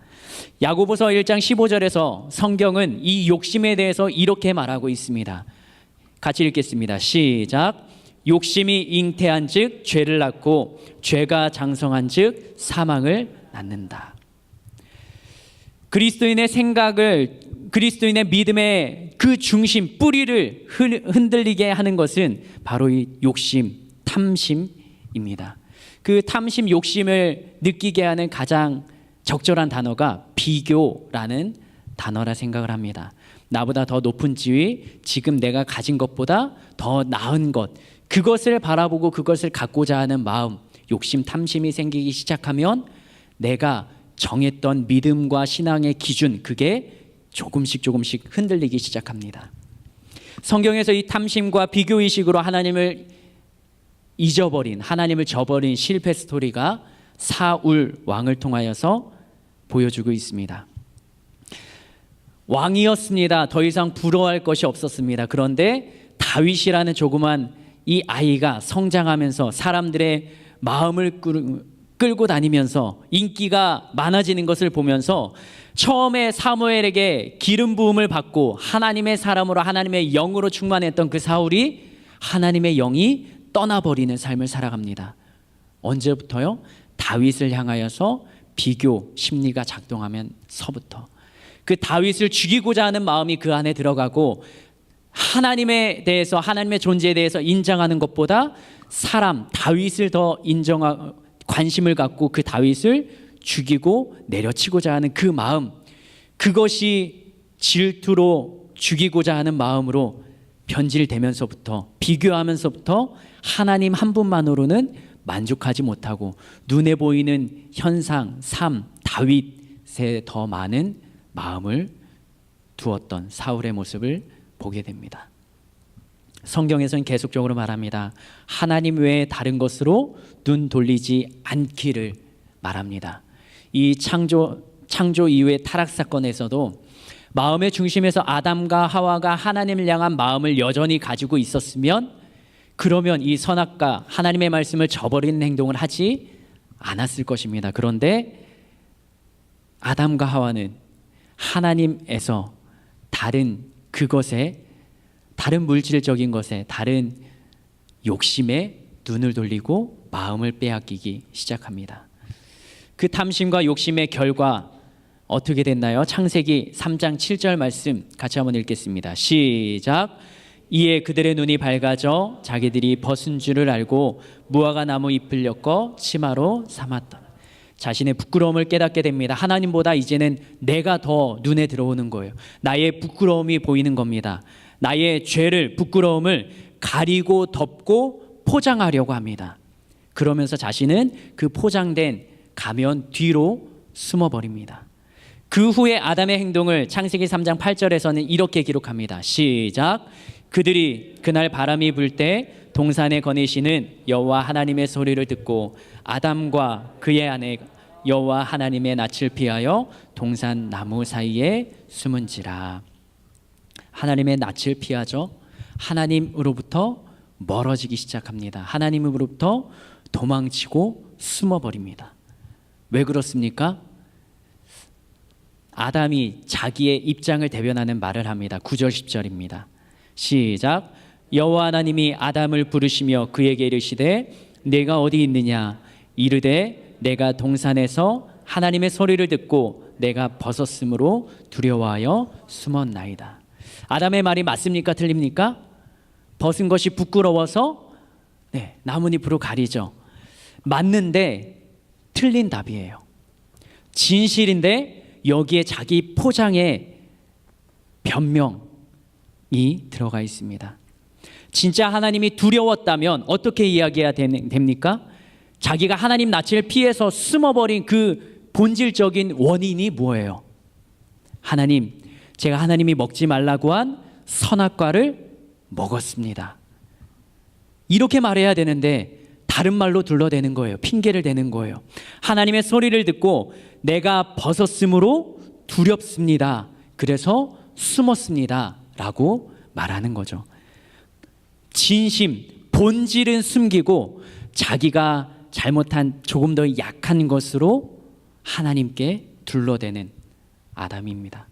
야고보서 1장 15절에서 성경은 이 욕심에 대해서 이렇게 말하고 있습니다. 같이 읽겠습니다. 시작. 욕심이 잉태한즉 죄를 낳고 죄가 장성한즉 사망을 낳는다. 그리스도인의 생각을, 그리스도인의 믿음의 그 중심, 뿌리를 흔들리게 하는 것은 바로 이 욕심, 탐심입니다. 그 탐심, 욕심을 느끼게 하는 가장 적절한 단어가 비교라는 단어라 생각을 합니다. 나보다 더 높은 지위, 지금 내가 가진 것보다 더 나은 것, 그것을 바라보고 그것을 갖고자 하는 마음, 욕심, 탐심이 생기기 시작하면 내가 정했던 믿음과 신앙의 기준, 그게 조금씩 흔들리기 시작합니다. 성경에서 이 탐심과 비교의식으로 하나님을 잊어버린, 하나님을 저버린 실패 스토리가 사울 왕을 통하여서 보여주고 있습니다. 왕이었습니다. 더 이상 부러워할 것이 없었습니다. 그런데 다윗이라는 조그만 이 아이가 성장하면서 사람들의 마음을 끌고 다니면서 인기가 많아지는 것을 보면서 처음에 사무엘에게 기름 부음을 받고 하나님의 사람으로, 하나님의 영으로 충만했던 그 사울이 하나님의 영이 떠나버리는 삶을 살아갑니다. 언제부터요? 다윗을 향하여서 비교 심리가 작동하면서부터. 그 다윗을 죽이고자 하는 마음이 그 안에 들어가고, 하나님에 대해서, 하나님의 존재에 대해서 인정하는 것보다 사람 다윗을 더 관심을 갖고 그 다윗을 죽이고 내려치고자 하는 그 마음, 그것이 질투로 죽이고자 하는 마음으로 변질되면서부터, 비교하면서부터 하나님 한 분만으로는 만족하지 못하고 눈에 보이는 현상, 삶, 다윗에 더 많은 마음을 두었던 사울의 모습을 보게 됩니다. 성경에서는 계속적으로 말합니다. 하나님 외에 다른 것으로 눈 돌리지 않기를 말합니다. 이 창조 이후의 타락 사건에서도 마음의 중심에서 아담과 하와가 하나님을 향한 마음을 여전히 가지고 있었으면, 그러면 이 선악과 하나님의 말씀을 저버리는 행동을 하지 않았을 것입니다. 그런데 아담과 하와는 하나님에서 다른 그것에, 다른 물질적인 것에, 다른 욕심에 눈을 돌리고 마음을 빼앗기기 시작합니다. 그 탐심과 욕심의 결과 어떻게 됐나요? 창세기 3장 7절 말씀 같이 한번 읽겠습니다. 시작. 이에 그들의 눈이 밝아져 자기들이 벗은 줄을 알고 무화과 나무 잎을 엮어 치마로 삼았다. 자신의 부끄러움을 깨닫게 됩니다. 하나님보다 이제는 내가 더 눈에 들어오는 거예요. 나의 부끄러움이 보이는 겁니다. 나의 죄를, 부끄러움을 가리고 덮고 포장하려고 합니다. 그러면서 자신은 그 포장된 가면 뒤로 숨어버립니다. 그 후에 아담의 행동을 창세기 3장 8절에서는 이렇게 기록합니다. 시작. 그들이 그날 바람이 불 때 동산에 거니시는 여호와 하나님의 소리를 듣고 아담과 그의 아내 여호와 하나님의 낯을 피하여 동산 나무 사이에 숨은지라. 하나님의 낯을 피하죠. 하나님으로부터 멀어지기 시작합니다. 하나님으로부터 도망치고 숨어버립니다. 왜 그렇습니까? 아담이 자기의 입장을 대변하는 말을 합니다. 9절 10절입니다. 시작. 여호와 하나님이 아담을 부르시며 그에게 이르시되 내가 어디 있느냐? 이르되 내가 동산에서 하나님의 소리를 듣고 내가 벗었으므로 두려워하여 숨었나이다. 아담의 말이 맞습니까? 틀립니까? 벗은 것이 부끄러워서 나뭇잎으로 가리죠. 맞는데 틀린 답이에요. 진실인데 여기에 자기 포장에 변명이 들어가 있습니다. 진짜 하나님이 두려웠다면 어떻게 이야기해야 됩니까? 자기가 하나님 낯을 피해서 숨어버린 그 본질적인 원인이 뭐예요? 하나님, 제가 하나님이 먹지 말라고 한 선악과를 먹었습니다. 이렇게 말해야 되는데 다른 말로 둘러대는 거예요. 핑계를 대는 거예요. 하나님의 소리를 듣고 내가 벗었으므로 두렵습니다. 그래서 숨었습니다. 라고 말하는 거죠. 진심, 본질은 숨기고 자기가 잘못한 조금 더 약한 것으로 하나님께 둘러대는 아담입니다.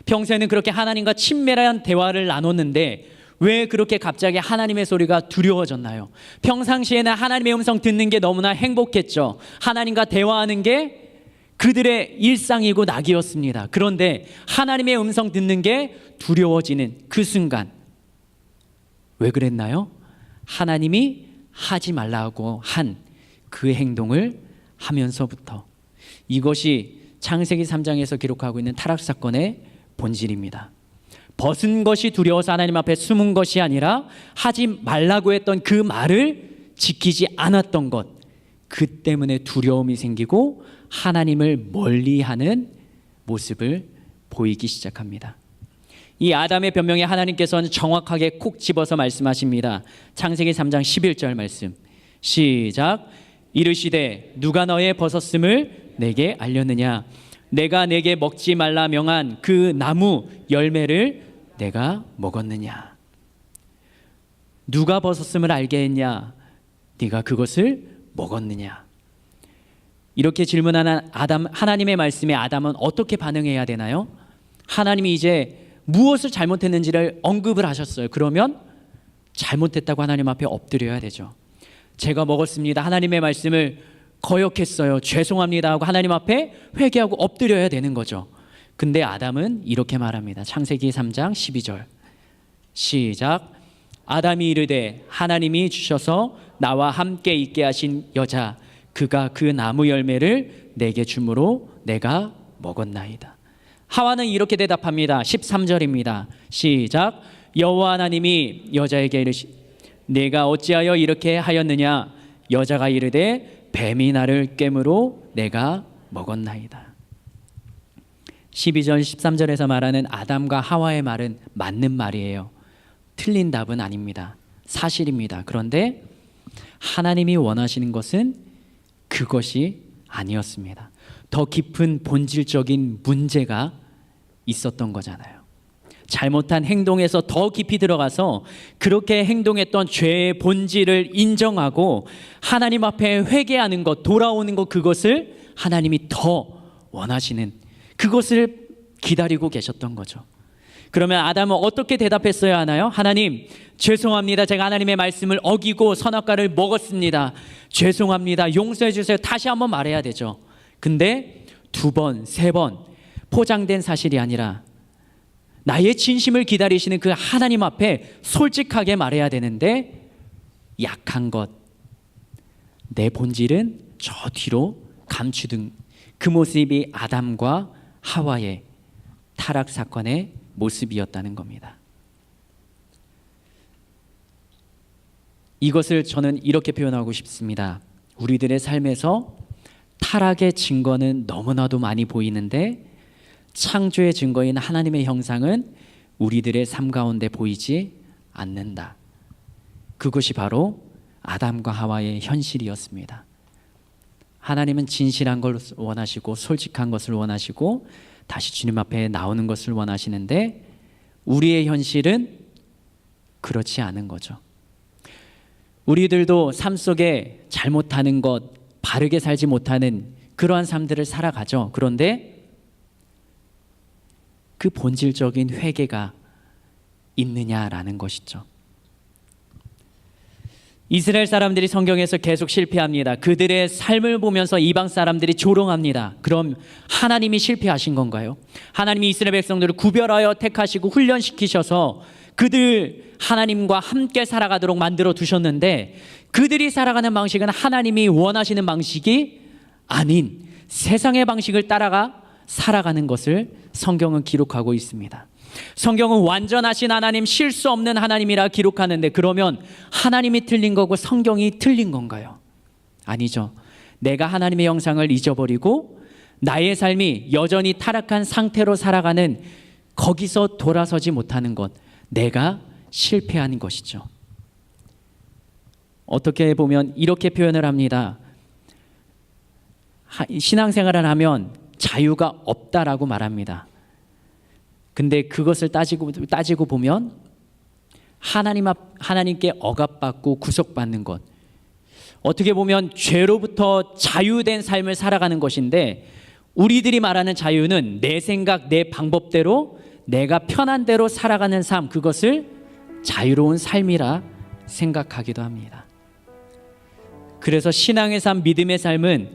평소에는 그렇게 하나님과 친밀한 대화를 나눴는데 왜 그렇게 갑자기 하나님의 소리가 두려워졌나요? 평상시에는 하나님의 음성 듣는 게 너무나 행복했죠. 하나님과 대화하는 게 그들의 일상이고 낙이었습니다. 그런데 하나님의 음성 듣는 게 두려워지는 그 순간 왜 그랬나요? 하나님이 하지 말라고 한 그 행동을 하면서부터. 이것이 창세기 3장에서 기록하고 있는 타락 사건의 본질입니다. 벗은 것이 두려워서 하나님 앞에 숨은 것이 아니라 하지 말라고 했던 그 말을 지키지 않았던 것, 그 때문에 두려움이 생기고 하나님을 멀리하는 모습을 보이기 시작합니다. 이 아담의 변명에 하나님께서는 정확하게 콕 집어서 말씀하십니다. 창세기 3장 11절 말씀 시작. 이르시되 누가 너의 벗었음을 내게 알렸느냐? 내가 내게 먹지 말라 명한 그 나무 열매를 내가 먹었느냐? 누가 벗었음을 알게 했냐? 네가 그것을 먹었느냐? 이렇게 질문하는 아담, 하나님의 말씀에 아담은 어떻게 반응해야 되나요? 하나님이 이제 무엇을 잘못했는지를 언급을 하셨어요. 그러면 잘못했다고 하나님 앞에 엎드려야 되죠. 제가 먹었습니다. 하나님의 말씀을 거역했어요. 죄송합니다 하고 하나님 앞에 회개하고 엎드려야 되는 거죠. 근데 아담은 이렇게 말합니다. 창세기 3장 12절 시작. 아담이 이르되 하나님이 주셔서 나와 함께 있게 하신 여자 그가 그 나무 열매를 내게 주므로 내가 먹었나이다. 하와는 이렇게 대답합니다. 13절입니다. 시작. 여호와 하나님이 여자에게 이르시 내가 어찌하여 이렇게 하였느냐? 여자가 이르되 뱀이 나를 꿰므로 내가 먹었나이다. 12절 13절에서 말하는 아담과 하와의 말은 맞는 말이에요. 틀린 답은 아닙니다. 사실입니다. 그런데 하나님이 원하시는 것은 그것이 아니었습니다. 더 깊은 본질적인 문제가 있었던 거잖아요. 잘못한 행동에서 더 깊이 들어가서 그렇게 행동했던 죄의 본질을 인정하고 하나님 앞에 회개하는 것, 돌아오는 것, 그것을 하나님이 더 원하시는, 그것을 기다리고 계셨던 거죠. 그러면 아담은 어떻게 대답했어야 하나요? 하나님, 죄송합니다. 제가 하나님의 말씀을 어기고 선악과를 먹었습니다. 죄송합니다. 용서해 주세요. 다시 한번 말해야 되죠. 근데 두 번, 세 번 포장된 사실이 아니라 나의 진심을 기다리시는 그 하나님 앞에 솔직하게 말해야 되는데 약한 것, 내 본질은 저 뒤로 감추던 그 모습이 아담과 하와의 타락 사건의 모습이었다는 겁니다. 이것을 저는 이렇게 표현하고 싶습니다. 우리들의 삶에서 타락의 증거는 너무나도 많이 보이는데 창조의 증거인 하나님의 형상은 우리들의 삶 가운데 보이지 않는다. 그것이 바로 아담과 하와의 현실이었습니다. 하나님은 진실한 걸 원하시고 솔직한 것을 원하시고 다시 주님 앞에 나오는 것을 원하시는데 우리의 현실은 그렇지 않은 거죠. 우리들도 삶 속에 잘못하는 것, 바르게 살지 못하는 그러한 삶들을 살아가죠. 그런데 그 본질적인 회개가 있느냐라는 것이죠. 이스라엘 사람들이 성경에서 계속 실패합니다. 그들의 삶을 보면서 이방 사람들이 조롱합니다. 그럼 하나님이 실패하신 건가요? 하나님이 이스라엘 백성들을 구별하여 택하시고 훈련시키셔서 그들 하나님과 함께 살아가도록 만들어 두셨는데 그들이 살아가는 방식은 하나님이 원하시는 방식이 아닌 세상의 방식을 따라가 살아가는 것을 성경은 기록하고 있습니다. 성경은 완전하신 하나님, 실수 없는 하나님이라 기록하는데 그러면 하나님이 틀린 거고 성경이 틀린 건가요? 아니죠. 내가 하나님의 형상을 잊어버리고 나의 삶이 여전히 타락한 상태로 살아가는 거기서 돌아서지 못하는 것, 내가 실패하는 것이죠. 어떻게 보면 이렇게 표현을 합니다. 신앙생활을 하면 자유가 없다라고 말합니다. 근데 그것을 따지고 보면 하나님께 억압받고 구속받는 것, 어떻게 보면 죄로부터 자유된 삶을 살아가는 것인데, 우리들이 말하는 자유는 내 생각, 내 방법대로 내가 편한 대로 살아가는 삶, 그것을 자유로운 삶이라 생각하기도 합니다. 그래서 신앙의 삶, 믿음의 삶은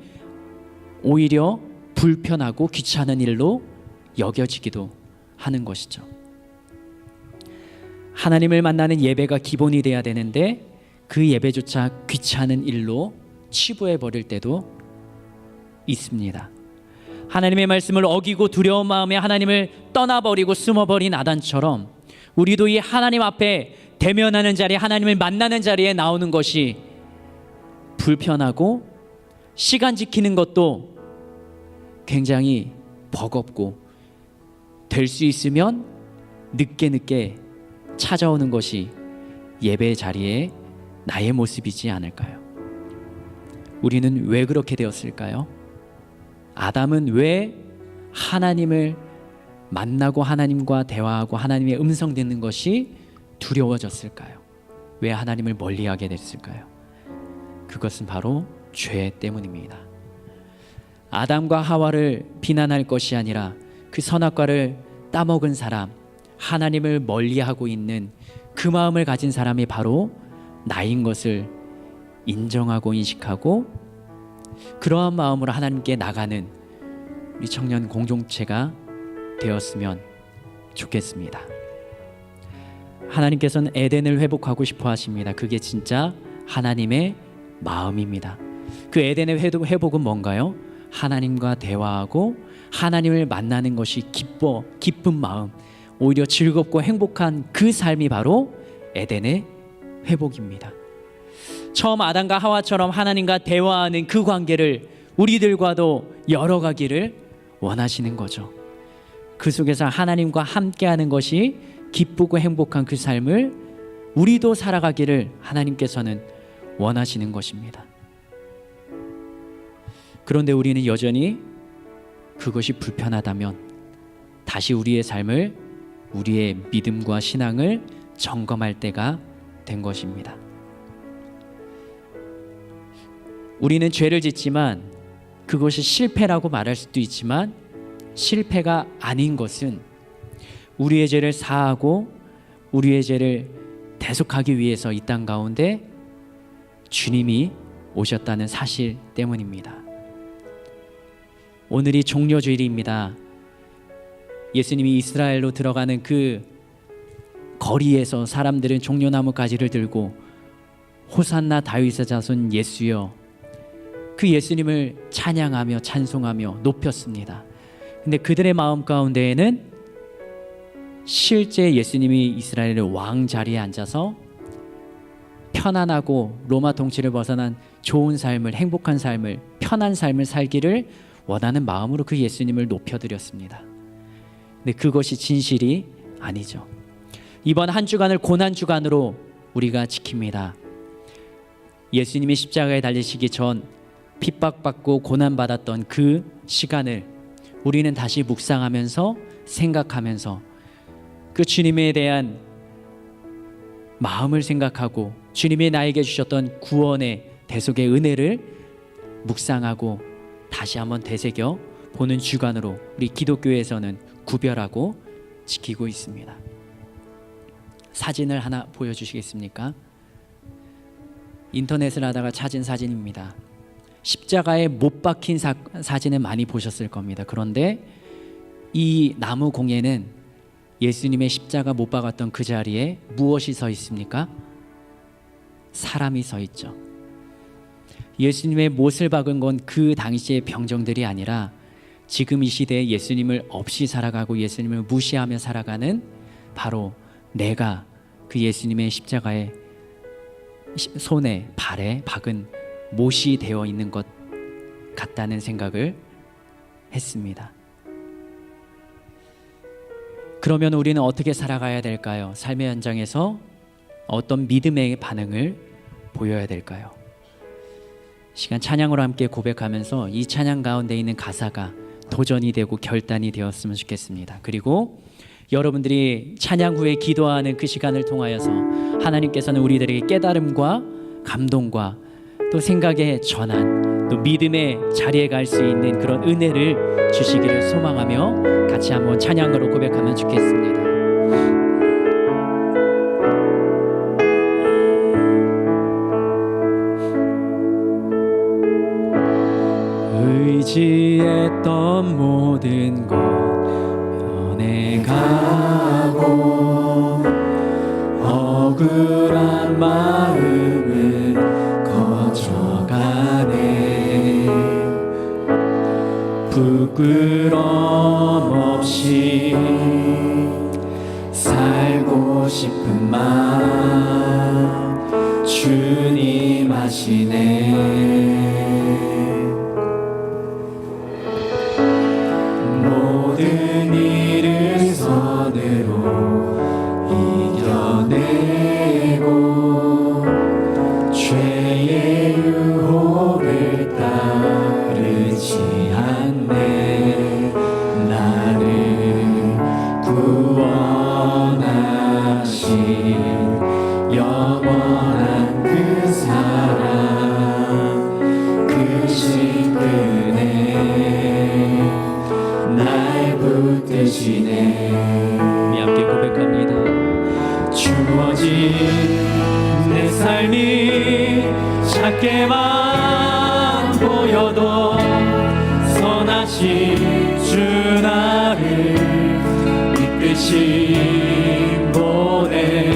오히려 불편하고 귀찮은 일로 여겨지기도 하는 것이죠. 하나님을 만나는 예배가 기본이 돼야 되는데 그 예배조차 귀찮은 일로 치부해 버릴 때도 있습니다. 하나님의 말씀을 어기고 두려운 마음에 하나님을 떠나버리고 숨어버린 아단처럼 우리도 이 하나님 앞에 대면하는 자리에, 하나님을 만나는 자리에 나오는 것이 불편하고 시간 지키는 것도 굉장히 버겁고, 될 수 있으면 늦게 찾아오는 것이 예배 자리에 나의 모습이지 않을까요? 우리는 왜 그렇게 되었을까요? 아담은 왜 하나님을 만나고 하나님과 대화하고 하나님의 음성 듣는 것이 두려워졌을까요? 왜 하나님을 멀리하게 됐을까요? 그것은 바로 죄 때문입니다. 아담과 하와를 비난할 것이 아니라 그 선악과를 따먹은 사람, 하나님을 멀리하고 있는 그 마음을 가진 사람이 바로 나인 것을 인정하고 인식하고, 그러한 마음으로 하나님께 나가는 우리 청년 공동체가 되었으면 좋겠습니다. 하나님께서는 에덴을 회복하고 싶어 하십니다. 그게 진짜 하나님의 마음입니다. 그 에덴의 회복은 뭔가요? 하나님과 대화하고 하나님을 만나는 것이 기쁜 마음, 오히려 즐겁고 행복한 그 삶이 바로 에덴의 회복입니다. 처음 아담과 하와처럼 하나님과 대화하는 그 관계를 우리들과도 열어가기를 원하시는 거죠. 그 속에서 하나님과 함께하는 것이 기쁘고 행복한 그 삶을 우리도 살아가기를 하나님께서는 원하시는 것입니다. 그런데 우리는 여전히 그것이 불편하다면 다시 우리의 삶을, 우리의 믿음과 신앙을 점검할 때가 된 것입니다. 우리는 죄를 짓지만 그것이 실패라고 말할 수도 있지만, 실패가 아닌 것은 우리의 죄를 사하고 우리의 죄를 대속하기 위해서 이 땅 가운데 주님이 오셨다는 사실 때문입니다. 오늘이 종려주일입니다. 예수님이 이스라엘로 들어가는 그 거리에서 사람들은 종려나무 가지를 들고 호산나 다윗의 자손 예수여, 그 예수님을 찬양하며 찬송하며 높였습니다. 근데 그들의 마음 가운데에는 실제 예수님이 이스라엘의 왕 자리에 앉아서 편안하고 로마 통치를 벗어난 좋은 삶을, 행복한 삶을, 편한 삶을 살기를 원하는 마음으로 그 예수님을 높여드렸습니다. 근데 그것이 진실이 아니죠. 이번 한 주간을 고난 주간으로 우리가 지킵니다. 예수님이 십자가에 달리시기 전 핍박받고 고난받았던 그 시간을 우리는 다시 묵상하면서 생각하면서 그 주님에 대한 마음을 생각하고 주님이 나에게 주셨던 구원의 대속의 은혜를 묵상하고 다시 한번 되새겨 보는 주간으로 우리 기독교에서는 구별하고 지키고 있습니다. 사진을 하나 보여주시겠습니까? 인터넷을 하다가 찾은 사진입니다. 십자가에 못 박힌 사진을 많이 보셨을 겁니다. 그런데 이 나무 공예는 예수님의 십자가 못 박았던 그 자리에 무엇이 서 있습니까? 사람이 서 있죠. 예수님의 못을 박은 건 그 당시의 병정들이 아니라 지금 이 시대에 예수님을 없이 살아가고 예수님을 무시하며 살아가는 바로 내가 그 예수님의 십자가에 손에 발에 박은 못이 되어 있는 것 같다는 생각을 했습니다. 그러면 우리는 어떻게 살아가야 될까요? 삶의 현장에서 어떤 믿음의 반응을 보여야 될까요? 시간 찬양으로 함께 고백하면서 이 찬양 가운데 있는 가사가 도전이 되고 결단이 되었으면 좋겠습니다. 그리고 여러분들이 찬양 후에 기도하는 그 시간을 통하여서 하나님께서는 우리들에게 깨달음과 감동과 또 생각의 전환, 또 믿음의 자리에 갈 수 있는 그런 은혜를 주시기를 소망하며 같이 한번 찬양으로 고백하면 좋겠습니다. 의지했던 모든 것 변해가고 억울한 마음은 거쳐가네. 부끄럼 없이 살고 싶은 마음 주님 아시네. 모든 일을 선으로 이겨내고 죄의 유혹을 따르지 않네. 나를 구원하신 영원한 그 사랑, 그 신근에 날 붙드시네. 우리 함께 고백합니다. 주어진 내 삶이 작게만 보여도 선하신 주 나를 이끄신 보내.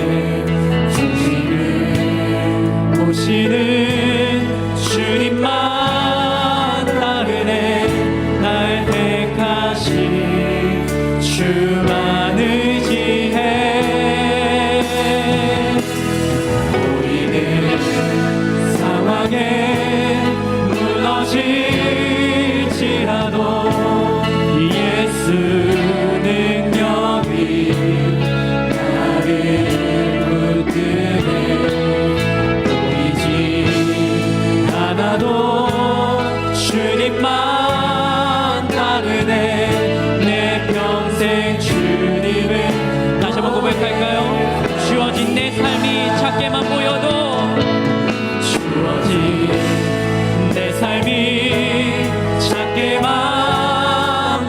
중심을 보시는 주님만 따르네. 날 택하신 주만 의지해. 보이는 상황에 무너질지라도 예수 능력이 나를 붙드네. 보이지 않아도 주님만 따르네. 내 평생 주님을. 다시 한번 고백할까요? 주어진 내 삶이 작게만 보여도, 주어진 내 삶이 작게만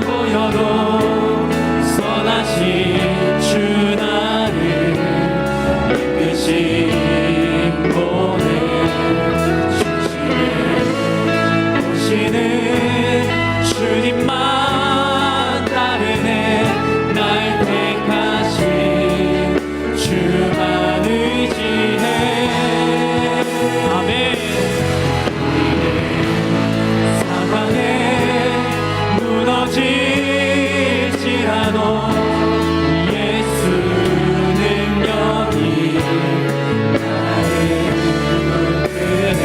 보여도 선하신 주 나를 이끄신 보내. 중심을 보시는 주님만 따르네. 날 택하신 주만 의지해. 아멘. 우리의 상황에 무너질지라도 예수 능력이 나를 붙드네.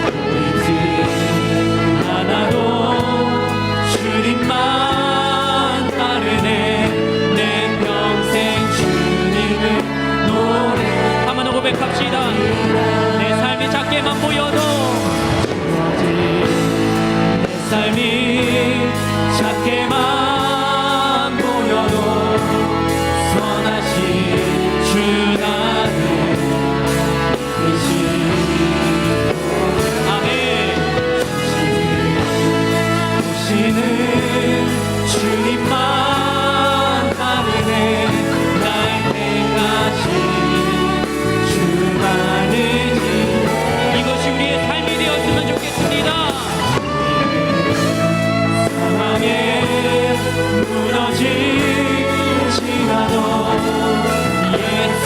보이지 않아도 주님만 따르네. 내 평생 주님을 노래. 한번 더 고백합시다. 내 삶이 작게만 보여도, 내 삶이 작게만 보여도 선하신 주 나를 이끄신. 아멘. 보시는 주님만 따르네. 날 택하신 주만 의지. 이것이 우리의 삶이 되었으면 좋겠습니다. 상황에 무너질지라도 예수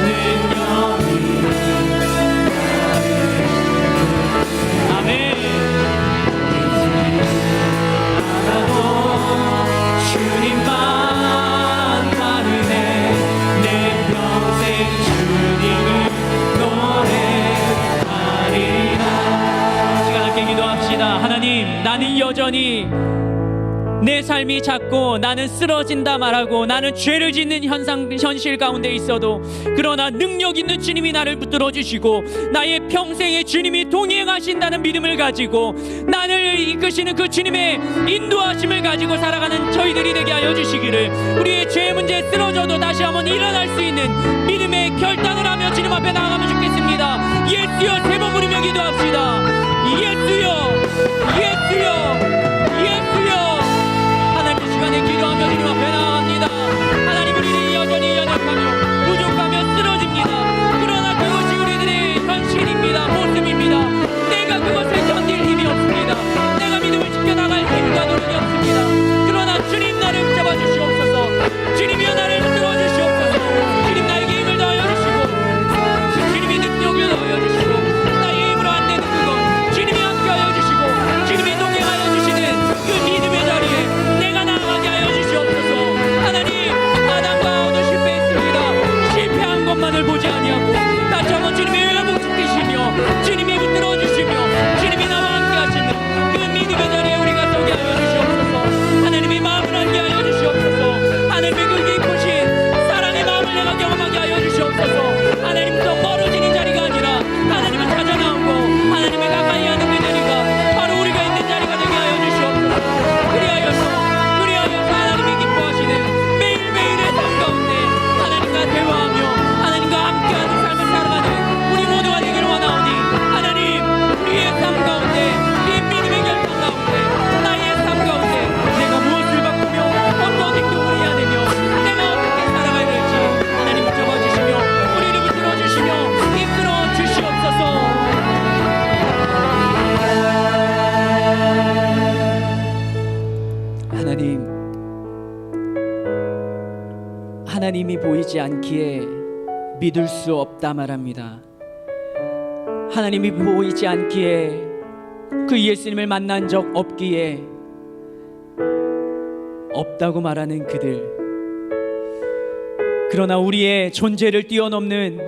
능력이 나를. 아멘. 알아도 주님만 따르네. 내 평생 주님을 노래하리라. 시간 함께 기도합시다. 하나님, 나는 여전히 내 삶이 작고 나는 쓰러진다 말하고 나는 죄를 짓는 현실 가운데 있어도 그러나 능력 있는 주님이 나를 붙들어 주시고 나의 평생에 주님이 동행하신다는 믿음을 가지고 나를 이끄시는 그 주님의 인도하심을 가지고 살아가는 저희들이 되게 하여 주시기를, 우리의 죄 문제 쓰러져도 다시 한번 일어날 수 있는 믿음의 결단을 하며 주님 앞에 나아가면 좋겠습니다. 예수여, 세 번 부르며 기도합시다. 예수여, 예수여, 예수여. 하나님, 시간에 기도하며 주님 앞에 나아갑니다. 하나님, 우리는 여전히 연약하며 부족하며 쓰러집니다. 그러나 그것이 우리들의 현실입니다. 모습입니다. 내가 그것을 견딜 힘이 없습니다. 내가 믿음을 지켜나갈 힘과 노력이 없습니다. 그러나 주님, 나를 붙잡아 주시옵소서. 주님이여, 나를 붙들어 주시옵소서. 주님, 나에게 힘을 더하여 주시고 주님이 능력을 더하여 주시고 나의 힘으로 안 되는 그것 주님이 함께하여 주시고 주님이 동행하여 주시는 그 믿음의 자리에 내가 나아가게 하여 주시옵소서. 하나님, 아담과 하와도 실패했습니다. 실패한 것만을 보지 아니하고 다시 한번 주님의 회복 지키시며 주님이 붙들어 주시며 주님이 나와 함께 하시는 그 믿음의 자리에 우리가 서게 하여 주시옵소서. 하나님의 마음을 함께 하여 주시옵소서. 하나님의 그 깊으신 사랑의 마음을 내가 경험하게 하여 주시옵소서. 하나님부터 멀어진 이 자리가 아니라 하나님을 찾아 나오고 하나님을 가까이 하는 그 자리가 바로 우리가 있는 자리가 되게 하여 주시옵소서. 그리하여서 하나님이 기뻐하시는 매일매일의 삶 가운데 하나님과 대화하며 하나님과 함께하는 삶을 살아가는 우리 모두가 되기를 원하오니, 하나님, 우리의 삶 가운데, 이 믿음의 결단 가운데, 나의 삶 가운데 내가 무엇을 바꾸며 어떤 행동을 해야 되며 내가 어떻게 살아가야 될지 하나님 붙잡아주시며 우리를 붙들어주시며 이끌어 주시옵소서. 하나님이 보이지 않기에 믿을 수 없다 말합니다. 하나님이 보이지 않기에 그 예수님을 만난 적 없기에 없다고 말하는 그들, 그러나 우리의 존재를 뛰어넘는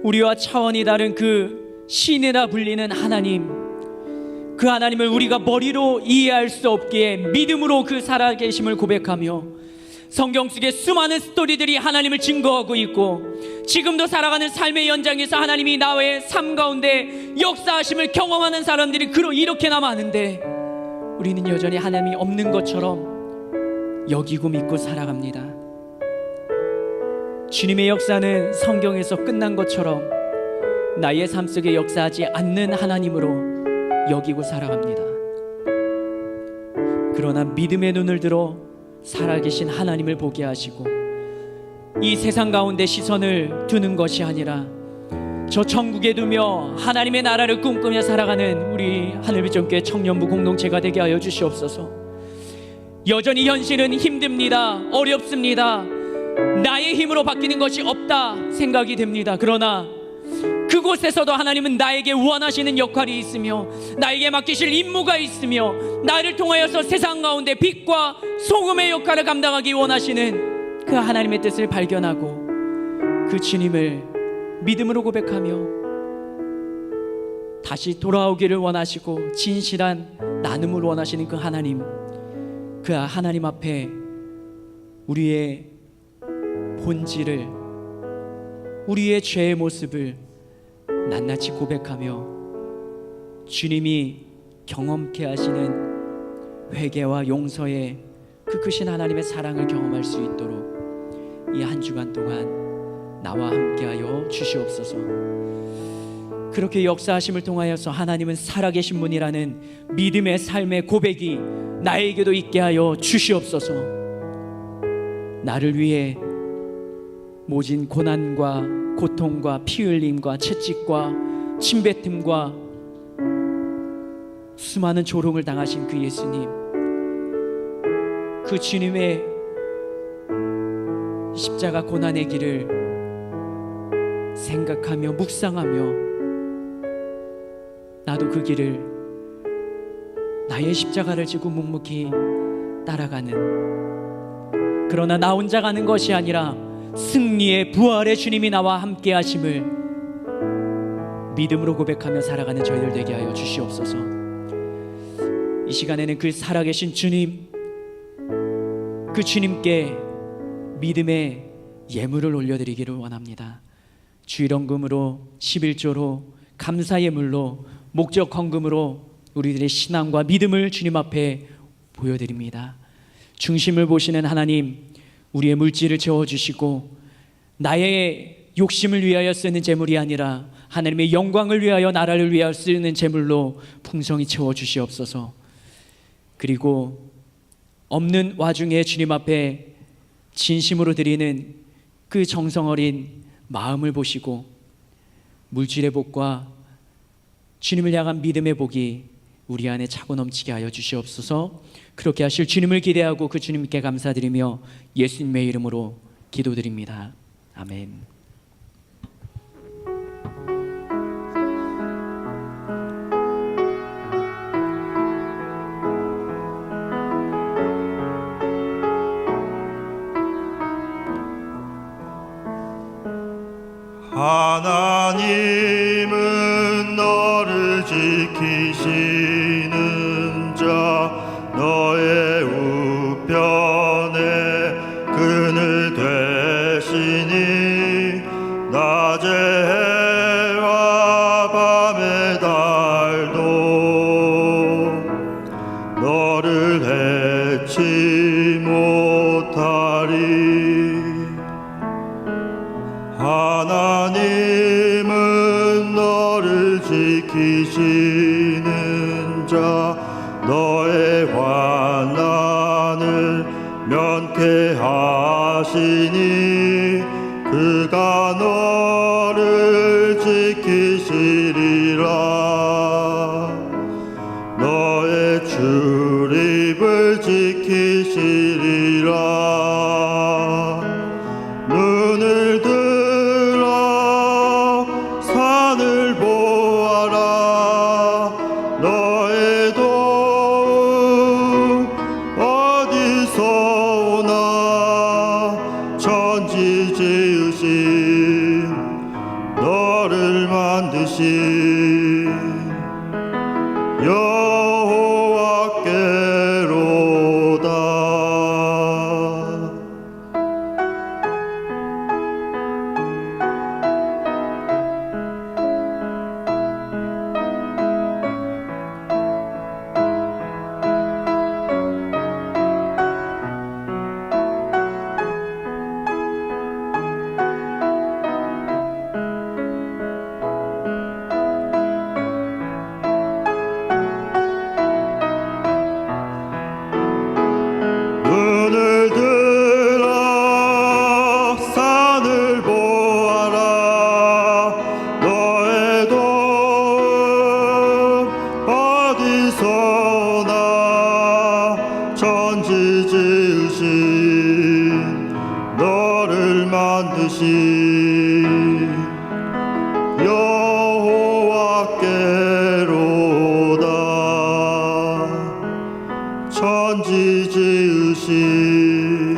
우리와 차원이 다른 그 신이라 불리는 하나님, 그 하나님을 우리가 머리로 이해할 수 없기에 믿음으로 그 살아계심을 고백하며 성경 속에 수많은 스토리들이 하나님을 증거하고 있고 지금도 살아가는 삶의 연장에서 하나님이 나의 삶 가운데 역사하심을 경험하는 사람들이 이렇게나 많은데 우리는 여전히 하나님이 없는 것처럼 여기고 믿고 살아갑니다. 주님의 역사는 성경에서 끝난 것처럼 나의 삶 속에 역사하지 않는 하나님으로 여기고 살아갑니다. 그러나 믿음의 눈을 들어 살아계신 하나님을 보게 하시고 이 세상 가운데 시선을 두는 것이 아니라 저 천국에 두며 하나님의 나라를 꿈꾸며 살아가는 우리 하늘빛정교회 청년부 공동체가 되게 하여 주시옵소서. 여전히 현실은 힘듭니다. 어렵습니다. 나의 힘으로 바뀌는 것이 없다 생각이 됩니다. 그러나 그곳에서도 하나님은 나에게 원하시는 역할이 있으며 나에게 맡기실 임무가 있으며 나를 통하여서 세상 가운데 빛과 소금의 역할을 감당하기 원하시는 그 하나님의 뜻을 발견하고 그 주님을 믿음으로 고백하며 다시 돌아오기를 원하시고 진실한 나눔을 원하시는 그 하나님 앞에 우리의 본질을, 우리의 죄의 모습을 낱낱이 고백하며 주님이 경험케 하시는 회개와 용서의 그 크신 하나님의 사랑을 경험할 수 있도록 이 한 주간 동안 나와 함께하여 주시옵소서. 그렇게 역사하심을 통하여서 하나님은 살아계신 분이라는 믿음의 삶의 고백이 나에게도 있게 하여 주시옵소서. 나를 위해 모진 고난과 고통과 피 흘림과 채찍과 침뱉음과 수많은 조롱을 당하신 그 예수님, 그 주님의 십자가 고난의 길을 생각하며 묵상하며 나도 그 길을 나의 십자가를 지고 묵묵히 따라가는, 그러나 나 혼자 가는 것이 아니라 승리의 부활의 주님이 나와 함께 하심을 믿음으로 고백하며 살아가는 저희들 되게 하여 주시옵소서. 이 시간에는 그 살아계신 주님, 그 주님께 믿음의 예물을 올려드리기를 원합니다. 주일헌금으로, 11조로, 감사 예물로, 목적 헌금으로 우리들의 신앙과 믿음을 주님 앞에 보여드립니다. 중심을 보시는 하나님, 우리의 물질을 채워주시고 나의 욕심을 위하여 쓰는 재물이 아니라 하나님의 영광을 위하여, 나라를 위하여 쓰는 재물로 풍성히 채워주시옵소서. 그리고 없는 와중에 주님 앞에 진심으로 드리는 그 정성 어린 마음을 보시고 물질의 복과 주님을 향한 믿음의 복이 우리 안에 차고 넘치게 하여 주시옵소서. 그렇게 하실 주님을 기대하고 그 주님께 감사드리며 예수님의 이름으로 기도드립니다. 아멘. 하나님은 너를 지키시는 자, 너의 우편에 그늘 되시니 낮의 해와 밤의 달도 너를 해치 못하리. 하나님은 너를 지키시는 자, 너의 환난을 면케하시니 그가 너를 지키시리라. 너의 출입을 지키시리라. 눈을 들어 산을 보아라. 너의 도움 어디서 오나. 천지 지으신 너를 만드신 여호와께로다. 눈을 들어 산을 보아라. 너의 도움 어디서 오나. 천지 지으신 너를 만드신 여호와께로다. 천지 지으신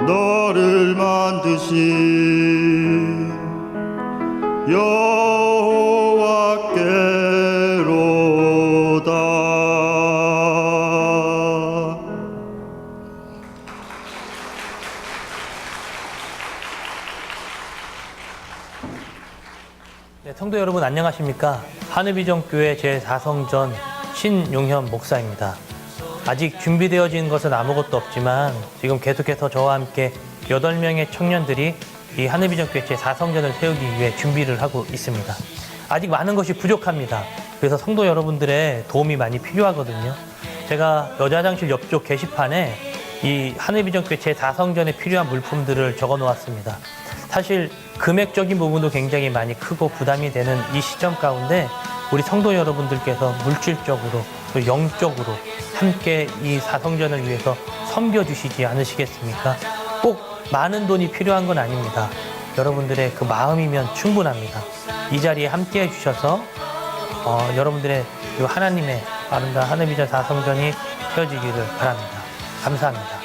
너를 만드신 여호와께로다. 네, 성도 여러분 안녕하십니까? 하늘비전교회 제4성전 신용현 목사입니다. 아직 준비되어진 것은 아무것도 없지만 지금 계속해서 저와 함께 8명의 청년들이 이 하늘비전교회 제4성전을 세우기 위해 준비를 하고 있습니다. 아직 많은 것이 부족합니다. 그래서 성도 여러분들의 도움이 많이 필요하거든요. 제가 여자 화장실 옆쪽 게시판에 이 하늘비전교회 제4성전에 필요한 물품들을 적어 놓았습니다. 사실 금액적인 부분도 굉장히 많이 크고 부담이 되는 이 시점 가운데 우리 성도 여러분들께서 물질적으로 또 영적으로 함께 이 사성전을 위해서 섬겨주시지 않으시겠습니까? 꼭 많은 돈이 필요한 건 아닙니다. 여러분들의 그 마음이면 충분합니다. 이 자리에 함께 해주셔서 여러분들의 이 하나님의 아름다운 하늘비전 사성전이 세워지기를 바랍니다. 감사합니다.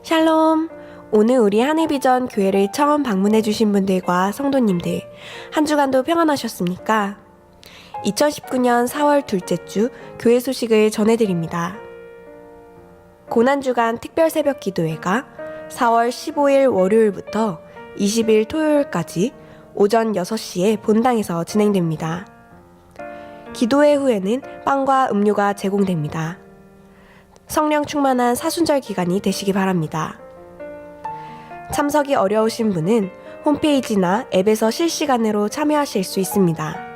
샬롬! 오늘 우리 하늘비전 교회를 처음 방문해주신 분들과 성도님들, 한 주간도 평안하셨습니까? 2019년 4월 둘째 주 교회 소식을 전해드립니다. 고난주간 특별 새벽 기도회가 4월 15일 월요일부터 20일 토요일까지 오전 6시에 본당에서 진행됩니다. 기도회 후에는 빵과 음료가 제공됩니다. 성령 충만한 사순절 기간이 되시기 바랍니다. 참석이 어려우신 분은 홈페이지나 앱에서 실시간으로 참여하실 수 있습니다.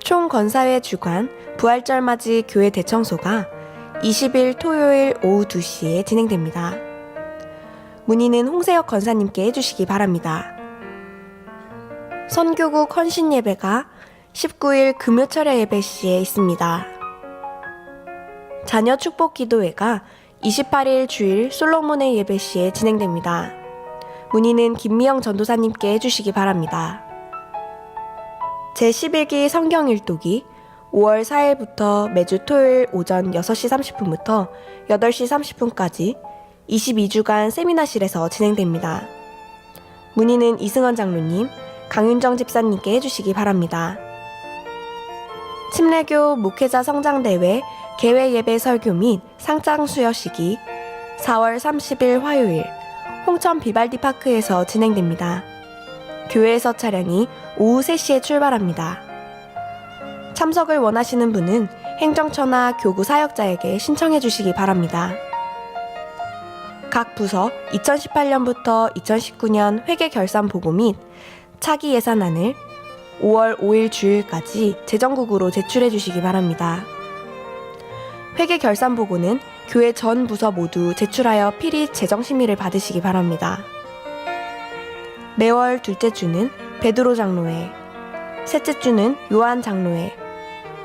총건사회 주관 부활절 맞이 교회 대청소가 20일 토요일 오후 2시에 진행됩니다. 문의는 홍세혁 권사님께 해주시기 바랍니다. 선교국 헌신 예배가 19일 금요철야 예배 시에 있습니다. 자녀 축복 기도회가 28일 주일 솔로몬의 예배 시에 진행됩니다. 문의는 김미영 전도사님께 해주시기 바랍니다. 제11기 성경 일독이 5월 4일부터 매주 토요일 오전 6시 30분부터 8시 30분까지 22주간 세미나실에서 진행됩니다. 문의는 이승원 장로님, 강윤정 집사님께 해주시기 바랍니다. 침례교 목회자 성장대회 개회예배 설교 및 상장 수여식이 4월 30일 화요일 홍천 비발디 파크에서 진행됩니다. 교회에서 차량이 오후 3시에 출발합니다. 참석을 원하시는 분은 행정처나 교구 사역자에게 신청해 주시기 바랍니다. 각 부서 2018년부터 2019년 회계 결산 보고 및 차기 예산안을 5월 5일 주일까지 재정국으로 제출해 주시기 바랍니다. 회계 결산 보고는 교회 전 부서 모두 제출하여 필히 재정 심의를 받으시기 바랍니다. 매월 둘째 주는 베드로 장로회, 셋째 주는 요한 장로회,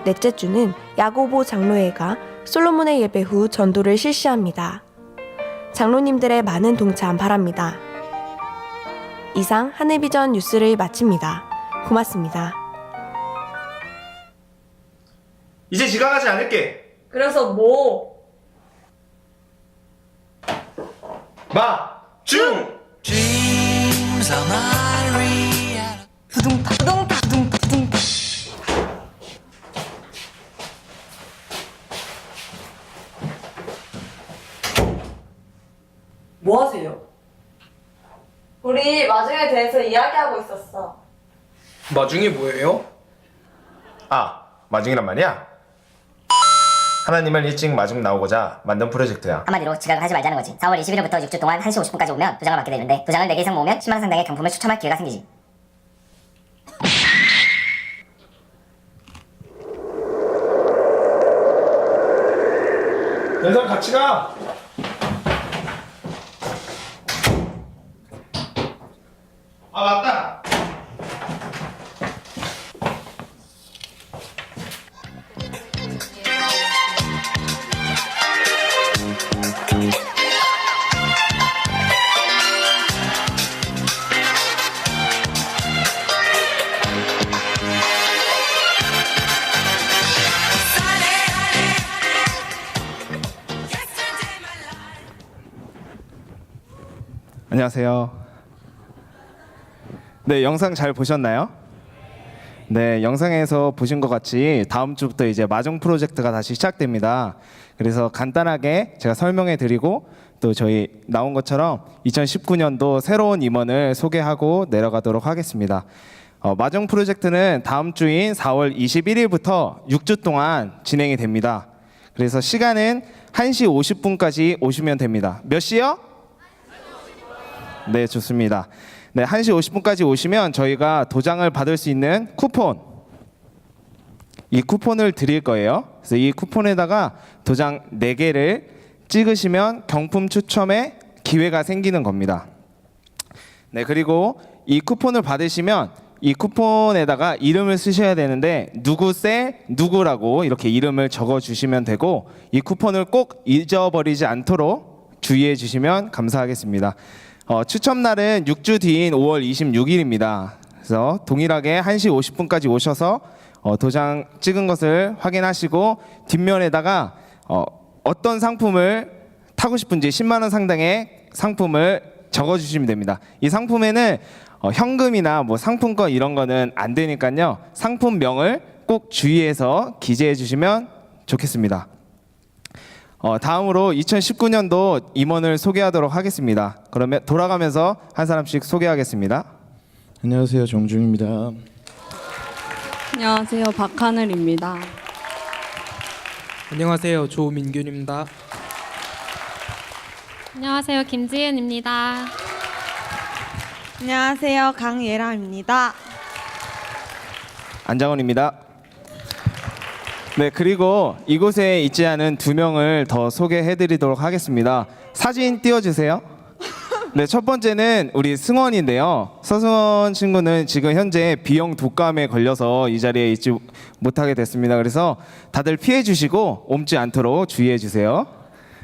넷째 주는 야고보 장로회가 솔로몬의 예배 후 전도를 실시합니다. 장로님들의 많은 동참 바랍니다. 이상 하늘비전 뉴스를 마칩니다. 고맙습니다. 이제 지각하지 않을게. 그래서 뭐? 중! 두둥타. 뭐 하세요? 우리 마중에 대해서 이야기하고 있었어. 마중이 뭐예요? 마중이란 말이야? 하나님을 일찍 마중 나오고자 만든 프로젝트야. 한마디로 지각을 하지 말자는 거지. 4월 21일부터 6주 동안 1시 50분까지 오면 도장을 받게 되는데 도장을 4개 이상 모으면 10만원 상당의 경품을 추첨할 기회가 생기지. 연상 같이 가! 맞다! 안녕하세요. 네, 영상 잘 보셨나요? 네, 영상에서 보신 것 같이 다음 주부터 이제 마중 프로젝트가 다시 시작됩니다. 그래서 간단하게 제가 설명해 드리고 또 저희 나온 것처럼 2019년도 새로운 임원을 소개하고 내려가도록 하겠습니다. 마중 프로젝트는 다음 주인 4월 21일부터 6주 동안 진행이 됩니다. 그래서 시간은 1시 50분까지 오시면 됩니다. 몇 시요? 네, 좋습니다. 네, 1시 50분까지 오시면 저희가 도장을 받을 수 있는 쿠폰, 이 쿠폰을 드릴 거예요. 그래서 이 쿠폰에다가 도장 4개를 찍으시면 경품 추첨에 기회가 생기는 겁니다. 네, 그리고 이 쿠폰을 받으시면 이 쿠폰에다가 이름을 쓰셔야 되는데 누구세 누구라고 이렇게 이름을 적어 주시면 되고 이 쿠폰을 꼭 잊어버리지 않도록 주의해 주시면 감사하겠습니다. 추첨 날은 6주 뒤인 5월 26일입니다. 그래서 동일하게 1시 50분까지 오셔서 도장 찍은 것을 확인하시고 뒷면에다가 어떤 상품을 타고 싶은지 10만 원 상당의 상품을 적어주시면 됩니다. 이 상품에는 현금이나 뭐 상품권 이런 거는 안 되니까요. 상품명을 꼭 주의해서 기재해 주시면 좋겠습니다. 다음으로 2019년도 임원을 소개하도록 하겠습니다. 그러면 돌아가면서 한 사람씩 소개하겠습니다. 안녕하세요, 정중입니다. 안녕하세요. 박하늘입니다. 안녕하세요. 조민균입니다. 안녕하세요. 김지은입니다. 안녕하세요. 강예라입니다. 안장원입니다. 네, 그리고 이곳에 있지 않은 2명을 더 소개해드리도록 하겠습니다. 사진 띄워주세요. 네, 첫 번째는 우리 승원인데요. 서승원 친구는 지금 현재 B형 독감에 걸려서 이 자리에 있지 못하게 됐습니다. 그래서 다들 피해 주시고 옮지 않도록 주의해 주세요.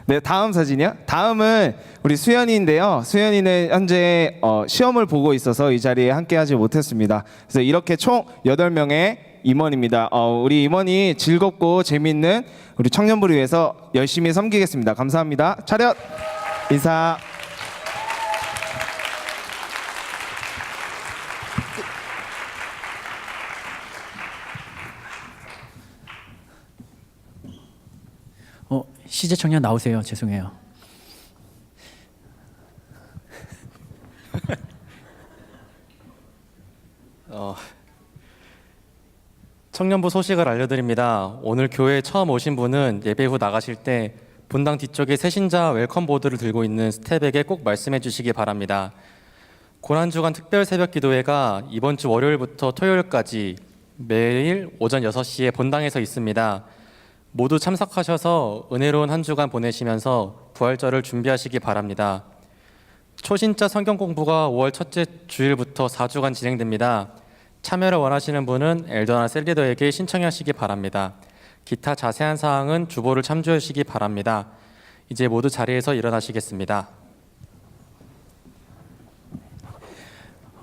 네, 다음 사진이요. 다음은 우리 수연이인데요. 수연이는 현재 시험을 보고 있어서 이 자리에 함께하지 못했습니다. 그래서 이렇게 총 8명의 임원입니다. 우리 임원이 즐겁고 재미있는 우리 청년부를 위해서 열심히 섬기겠습니다. 감사합니다. 차렷 인사. 시제 청년 나오세요. 죄송해요. 청년부 소식을 알려드립니다. 오늘 교회에 처음 오신 분은 예배 후 나가실 때 본당 뒤쪽에 새신자 웰컴 보드를 들고 있는 스텝에게 꼭 말씀해 주시기 바랍니다. 고난주간 특별 새벽 기도회가 이번 주 월요일부터 토요일까지 매일 오전 6시에 본당에서 있습니다. 모두 참석하셔서 은혜로운 한 주간 보내시면서 부활절을 준비하시기 바랍니다. 초신자 성경 공부가 5월 첫째 주일부터 4주간 진행됩니다. 참여를 원하시는 분은 엘더나 셀리더에게 신청하시기 바랍니다. 기타 자세한 사항은 주보를 참조해 주시기 바랍니다. 이제 모두 자리에서 일어나시겠습니다.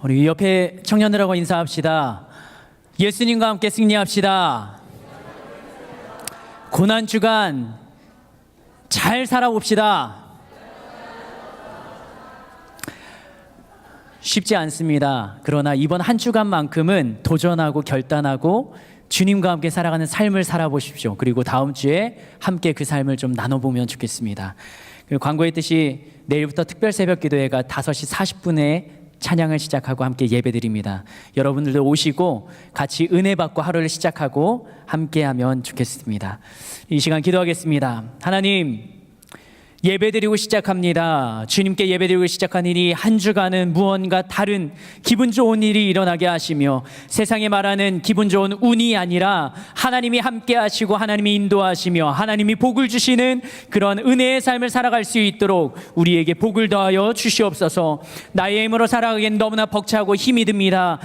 우리 옆에 청년들하고 인사합시다. 예수님과 함께 승리합시다. 고난 주간 잘 살아봅시다. 쉽지 않습니다. 그러나 이번 한 주간만큼은 도전하고 결단하고 주님과 함께 살아가는 삶을 살아보십시오. 그리고 다음 주에 함께 그 삶을 좀 나눠보면 좋겠습니다. 그리고 광고했듯이 내일부터 특별 새벽 기도회가 5시 40분에 찬양을 시작하고 함께 예배드립니다. 여러분들도 오시고 같이 은혜 받고 하루를 시작하고 함께하면 좋겠습니다. 이 시간 기도하겠습니다. 하나님, 예배드리고 시작합니다. 주님께 예배드리고 시작하니 한 주간은 무언가 다른 기분 좋은 일이 일어나게 하시며 세상에 말하는 기분 좋은 운이 아니라 하나님이 함께 하시고 하나님이 인도하시며 하나님이 복을 주시는 그런 은혜의 삶을 살아갈 수 있도록 우리에게 복을 더하여 주시옵소서. 나의 힘으로 살아가기엔 너무나 벅차고 힘이 듭니다.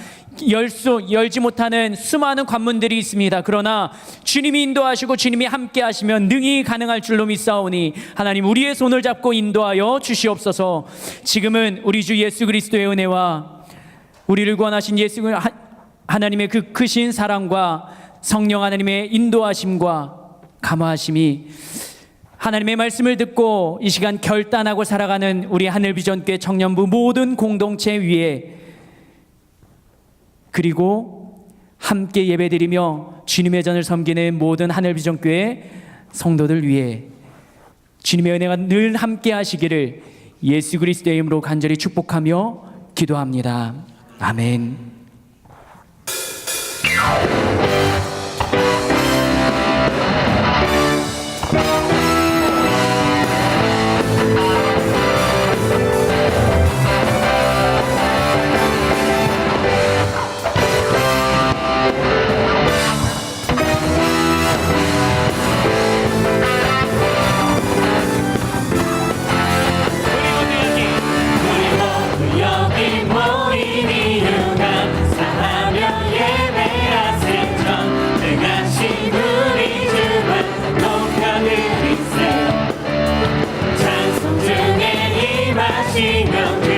열지 못하는 수많은 관문들이 있습니다. 그러나 주님이 인도하시고 주님이 함께 하시면 능히 가능할 줄로 믿사오니 하나님 우리의 손을 잡고 인도하여 주시옵소서. 지금은 우리 주 예수 그리스도의 은혜와 우리를 구원하신 예수 하나님의 그 크신 사랑과 성령 하나님의 인도하심과 감화하심이 하나님의 말씀을 듣고 이 시간 결단하고 살아가는 우리 하늘비전교회 청년부 모든 공동체 위에 그리고 함께 예배드리며 주님의 전을 섬기는 모든 하늘비전교회 성도들 위해 주님의 은혜가 늘 함께 하시기를 예수 그리스도의 이름으로 간절히 축복하며 기도합니다. 아멘. 여기 모인 이유가 사하며 예배하세 전능하신 우리 주만 높여드리세 찬송 중에 임하시며